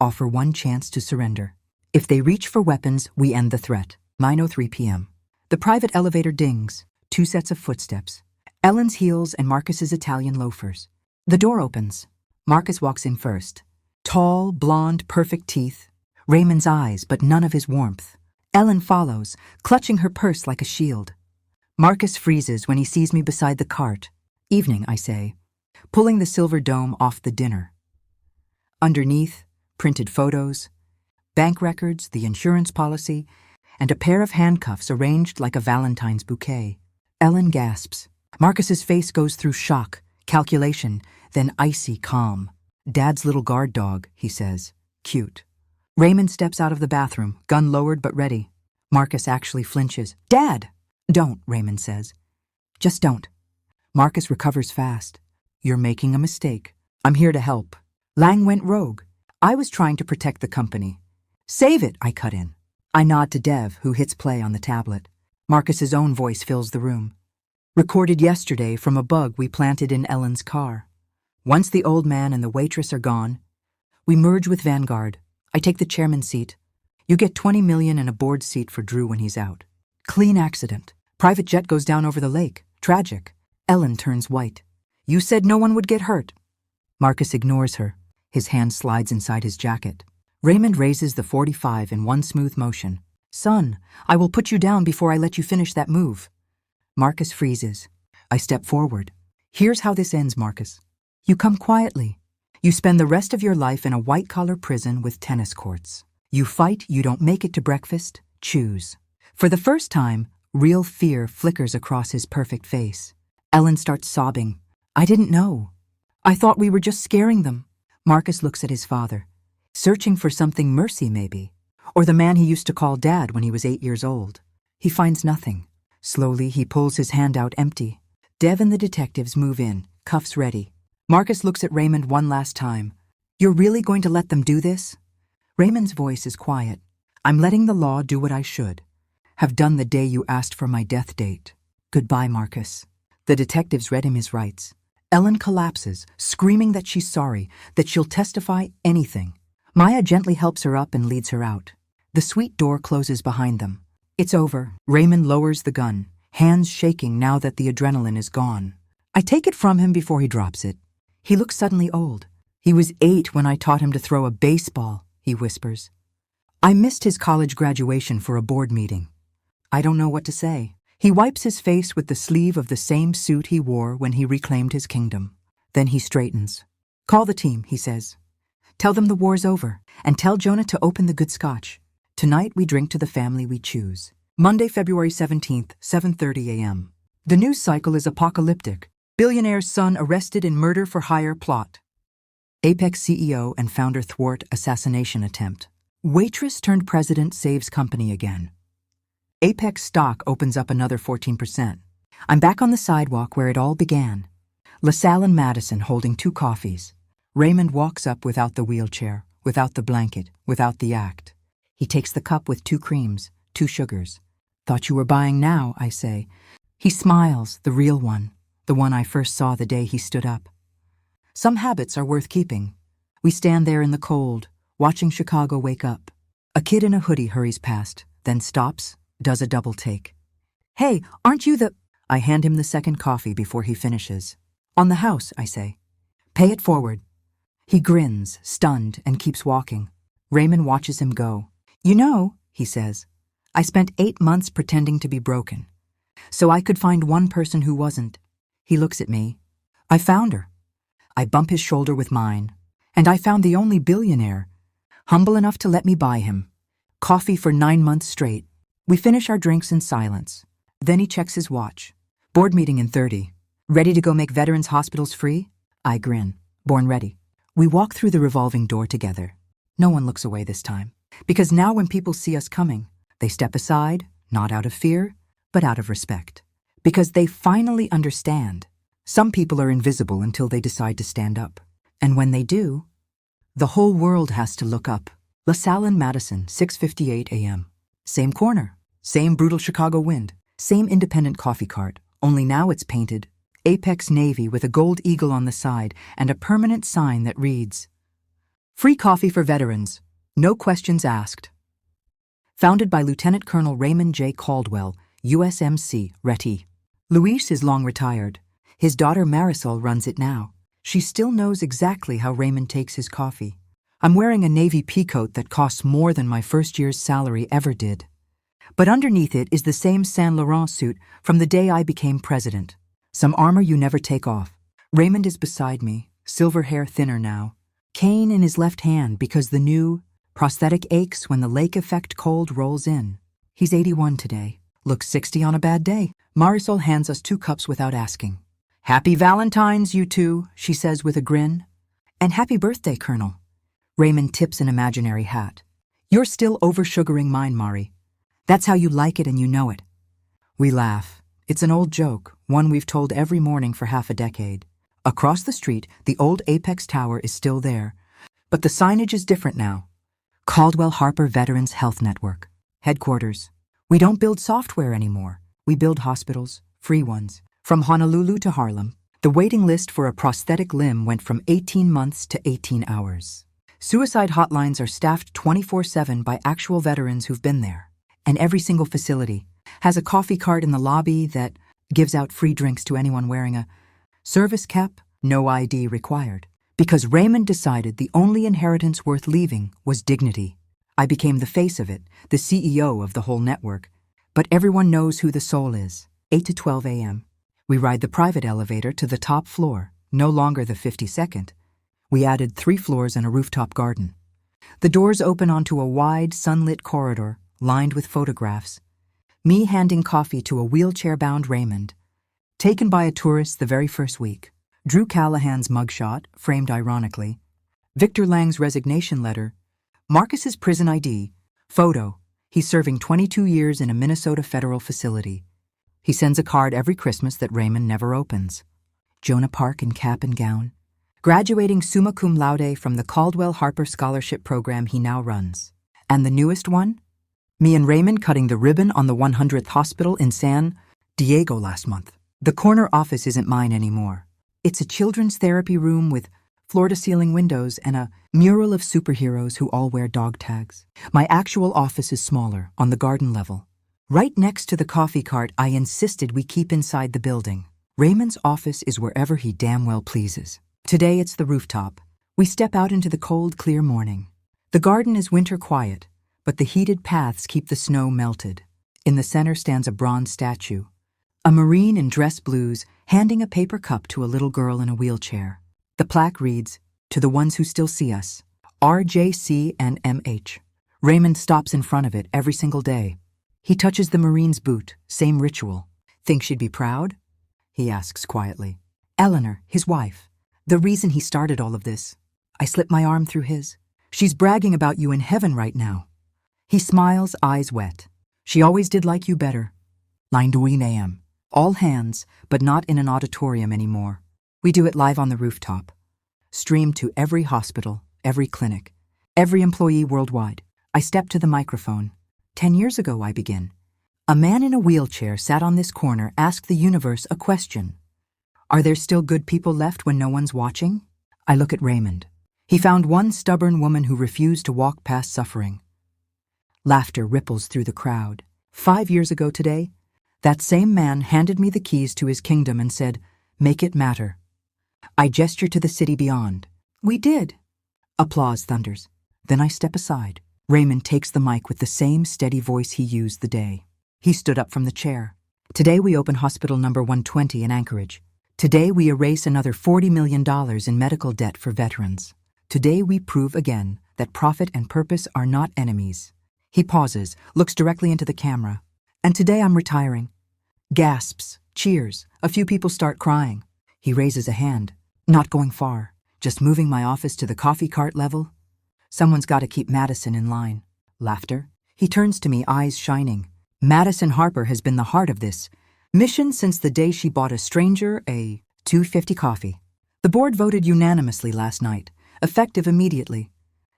Offer 1 chance to surrender. If they reach for weapons, we end the threat. 9:03 p.m. The private elevator dings. 2 sets of footsteps. Ellen's heels and Marcus's Italian loafers. The door opens. Marcus walks in first. Tall, blonde, perfect teeth. Raymond's eyes, but none of his warmth. Ellen follows, clutching her purse like a shield. Marcus freezes when he sees me beside the cart. Evening, I say, pulling the silver dome off the dinner. Underneath, printed photos, bank records, the insurance policy, and a pair of handcuffs arranged like a Valentine's bouquet. Ellen gasps. Marcus's face goes through shock, calculation, then icy calm. Dad's little guard dog, he says. Cute. Raymond steps out of the bathroom, gun lowered but ready. Marcus actually flinches. Dad! Don't, Raymond says. Just don't. Marcus recovers fast. You're making a mistake. I'm here to help. Lang went rogue. I was trying to protect the company. Save it, I cut in. I nod to Dev, who hits play on the tablet. Marcus's own voice fills the room. Recorded yesterday from a bug we planted in Ellen's car. Once the old man and the waitress are gone, we merge with Vanguard. I take the chairman's seat. You get 20 million and a board seat for Drew when he's out. Clean accident. Private jet goes down over the lake. Tragic. Ellen turns white. You said no one would get hurt. Marcus ignores her. His hand slides inside his jacket. Raymond raises the .45 in one smooth motion. Son, I will put you down before I let you finish that move. Marcus freezes. I step forward. Here's how this ends, Marcus. You come quietly. You spend the rest of your life in a white-collar prison with tennis courts. You fight, you don't make it to breakfast. Choose. For the first time, real fear flickers across his perfect face. Ellen starts sobbing. I didn't know. I thought we were just scaring them. Marcus looks at his father. Searching for something mercy, maybe. Or the man he used to call Dad when he was 8 years old. He finds nothing. Slowly, he pulls his hand out empty. Dev and the detectives move in, cuffs ready. Marcus looks at Raymond one last time. You're really going to let them do this? Raymond's voice is quiet. I'm letting the law do what I should. Have done the day you asked for my death date. Goodbye, Marcus. The detectives read him his rights. Ellen collapses, screaming that she's sorry, that she'll testify anything. Maya gently helps her up and leads her out. The suite door closes behind them. It's over. Raymond lowers the gun, hands shaking now that the adrenaline is gone. I take it from him before he drops it. He looks suddenly old. He was 8 when I taught him to throw a baseball, he whispers. I missed his college graduation for a board meeting. I don't know what to say. He wipes his face with the sleeve of the same suit he wore when he reclaimed his kingdom. Then he straightens. Call the team, he says. Tell them the war's over, and tell Jonah to open the good scotch. Tonight we drink to the family we choose. Monday, February 17th, 7:30 a.m. The news cycle is apocalyptic. Billionaire's son arrested in murder-for-hire plot. Apex CEO and founder thwart assassination attempt. Waitress turned president saves company again. Apex stock opens up another 14%. I'm back on the sidewalk where it all began. LaSalle and Madison holding 2 coffees. Raymond walks up without the wheelchair, without the blanket, without the act. He takes the cup with 2 creams, 2 sugars. Thought you were buying now, I say. He smiles, the real one, the one I first saw the day he stood up. Some habits are worth keeping. We stand there in the cold, watching Chicago wake up. A kid in a hoodie hurries past, then stops, does a double take. Hey, aren't you the... I hand him the second coffee before he finishes. On the house, I say. Pay it forward. He grins, stunned, and keeps walking. Raymond watches him go. You know, he says, I spent 8 months pretending to be broken, so I could find one person who wasn't. He looks at me. I found her. I bump his shoulder with mine, and I found the only billionaire, humble enough to let me buy him. Coffee for 9 months straight. We finish our drinks in silence. Then he checks his watch. Board meeting in 30. Ready to go make veterans' hospitals free? I grin. Born ready. We walk through the revolving door together. No one looks away this time. Because now when people see us coming, they step aside, not out of fear, but out of respect. Because they finally understand. Some people are invisible until they decide to stand up. And when they do, the whole world has to look up. LaSalle and Madison, 6:58 a.m. Same corner, same brutal Chicago wind, same independent coffee cart, only now it's painted Apex Navy with a gold eagle on the side and a permanent sign that reads, Free coffee for veterans, no questions asked. Founded by Lieutenant Colonel Raymond J. Caldwell, USMC, Reti. Luis is long retired. His daughter Marisol runs it now. She still knows exactly how Raymond takes his coffee. I'm wearing a navy peacoat that costs more than my first year's salary ever did. But underneath it is the same Saint Laurent suit from the day I became president. Some armor you never take off. Raymond is beside me, silver hair thinner now. Cane in his left hand because the new prosthetic aches when the lake effect cold rolls in. He's 81 today. Looks 60 on a bad day. Marisol hands us 2 cups without asking. "Happy Valentine's, you two," she says with a grin. "And happy birthday, Colonel." Raymond tips an imaginary hat. "You're still over-sugaring mine, Mari. That's how you like it and you know it." We laugh. It's an old joke, one we've told every morning for half a decade. Across the street, the old Apex Tower is still there, but the signage is different now. Caldwell Harper Veterans Health Network. Headquarters. We don't build software anymore. We build hospitals, free ones. From Honolulu to Harlem, the waiting list for a prosthetic limb went from 18 months to 18 hours. Suicide hotlines are staffed 24/7 by actual veterans who've been there. And every single facility has a coffee cart in the lobby that gives out free drinks to anyone wearing a service cap, no ID required. Because Raymond decided the only inheritance worth leaving was dignity. I became the face of it, the CEO of the whole network. But everyone knows who the soul is. 8 to 12 a.m. We ride the private elevator to the top floor, no longer the 52nd. We added 3 floors and a rooftop garden. The doors open onto a wide, sunlit corridor lined with photographs. Me handing coffee to a wheelchair-bound Raymond. Taken by a tourist the very first week. Drew Callahan's mugshot, framed ironically. Victor Lang's resignation letter. Marcus's prison ID. Photo. He's serving 22 years in a Minnesota federal facility. He sends a card every Christmas that Raymond never opens. Jonah Park in cap and gown. Graduating summa cum laude from the Caldwell Harper Scholarship Program he now runs. And the newest one? Me and Raymond cutting the ribbon on the 100th hospital in San Diego last month. The corner office isn't mine anymore. It's a children's therapy room with floor-to-ceiling windows and a mural of superheroes who all wear dog tags. My actual office is smaller, on the garden level. Right next to the coffee cart I insisted we keep inside the building. Raymond's office is wherever he damn well pleases. Today it's the rooftop. We step out into the cold, clear morning. The garden is winter quiet, but the heated paths keep the snow melted. In the center stands a bronze statue. A Marine in dress blues handing a paper cup to a little girl in a wheelchair. The plaque reads, "To the ones who still see us, RJC and MH. Raymond stops in front of it every single day. He touches the Marine's boot, same ritual. "Think she'd be proud?" he asks quietly. "Eleanor, his wife. The reason he started all of this." I slip my arm through his. "She's bragging about you in heaven right now." He smiles, eyes wet. "She always did like you better." 9:00 a.m. All hands, but not in an auditorium anymore. We do it live on the rooftop. Streamed to every hospital, every clinic, every employee worldwide. I step to the microphone. 10 years ago, I begin. A man in a wheelchair sat on this corner, asked the universe a question. Are there still good people left when no one's watching? I look at Raymond. He found one stubborn woman who refused to walk past suffering. Laughter ripples through the crowd. 5 years ago today, that same man handed me the keys to his kingdom and said, "Make it matter." I gesture to the city beyond. "We did." Applause thunders. Then I step aside. Raymond takes the mic with the same steady voice he used the day. He stood up from the chair. "Today we open hospital number 120 in Anchorage. Today we erase another $40 million in medical debt for veterans. Today we prove again that profit and purpose are not enemies." He pauses, looks directly into the camera. "And today I'm retiring." Gasps, cheers, a few people start crying. He raises a hand. "Not going far, just moving my office to the coffee cart level. Someone's got to keep Madison in line." Laughter. He turns to me, eyes shining. "Madison Harper has been the heart of this mission since the day she bought a stranger a $2.50 coffee. The board voted unanimously last night, effective immediately.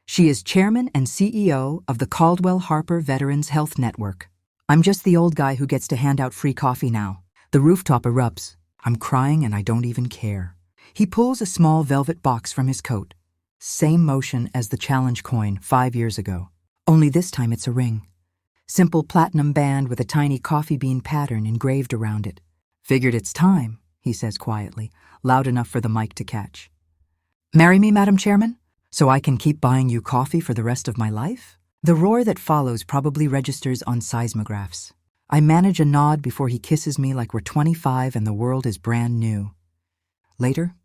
She is chairman and CEO of the Caldwell Harper Veterans Health Network. I'm just the old guy who gets to hand out free coffee now." The rooftop erupts. I'm crying and I don't even care. He pulls a small velvet box from his coat. Same motion as the challenge coin 5 years ago. Only this time it's a ring. Simple platinum band with a tiny coffee bean pattern engraved around it. "Figured it's time," he says quietly, loud enough for the mic to catch. "Marry me, Madam Chairman, so I can keep buying you coffee for the rest of my life?" The roar that follows probably registers on seismographs. I manage a nod before he kisses me like we're 25 and the world is brand new. Later,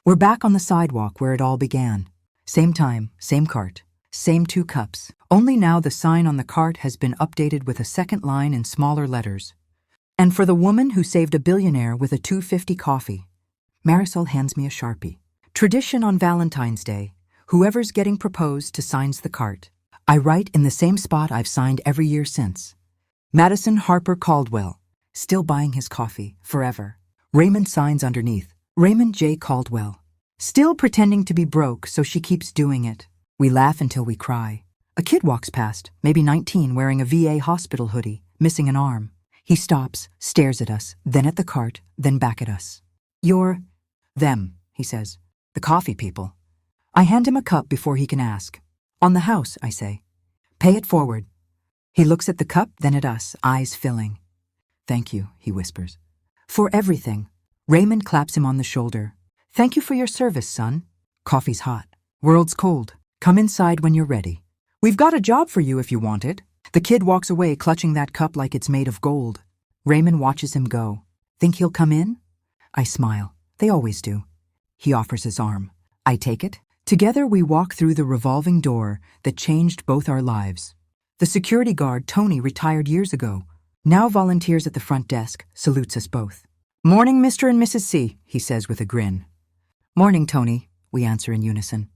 we're back on the sidewalk where it all began. Same time, same cart, Same 2 cups. Only now the sign on the cart has been updated with a second line in smaller letters. And for the woman who saved a billionaire with a $2.50 coffee. Marisol hands me a Sharpie. Tradition on Valentine's Day. Whoever's getting proposed to signs the cart. I write in the same spot I've signed every year since. Madison Harper Caldwell. Still buying his coffee. Forever. Raymond signs underneath. Raymond J. Caldwell. Still pretending to be broke, so she keeps doing it. We laugh until we cry. A kid walks past, maybe 19, wearing a VA hospital hoodie, missing an arm. He stops, stares at us, then at the cart, then back at us. You're them, he says. The coffee people. I hand him a cup before he can ask. On the house, I say. Pay it forward. He looks at the cup, then at us, eyes filling. Thank you, he whispers. For everything. Raymond claps him on the shoulder. Thank you for your service, son. Coffee's hot. World's cold. Come inside when you're ready. We've got a job for you if you want it. The kid walks away, clutching that cup like it's made of gold. Raymond watches him go. Think he'll come in? I smile. They always do. He offers his arm. I take it. Together we walk through the revolving door that changed both our lives. The security guard, Tony, retired years ago. Now volunteers at the front desk, salutes us both. Morning, Mr. and Mrs. C, he says with a grin. Morning, Tony, we answer in unison.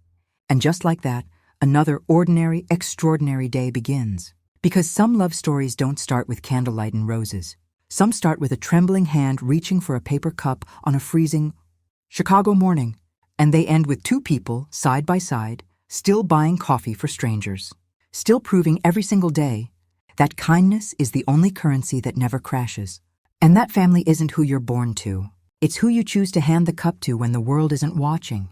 And just like that, another ordinary, extraordinary day begins. Because some love stories don't start with candlelight and roses. Some start with a trembling hand reaching for a paper cup on a freezing Chicago morning. And they end with 2 people, side by side, still buying coffee for strangers. Still proving every single day that kindness is the only currency that never crashes. And that family isn't who you're born to. It's who you choose to hand the cup to when the world isn't watching.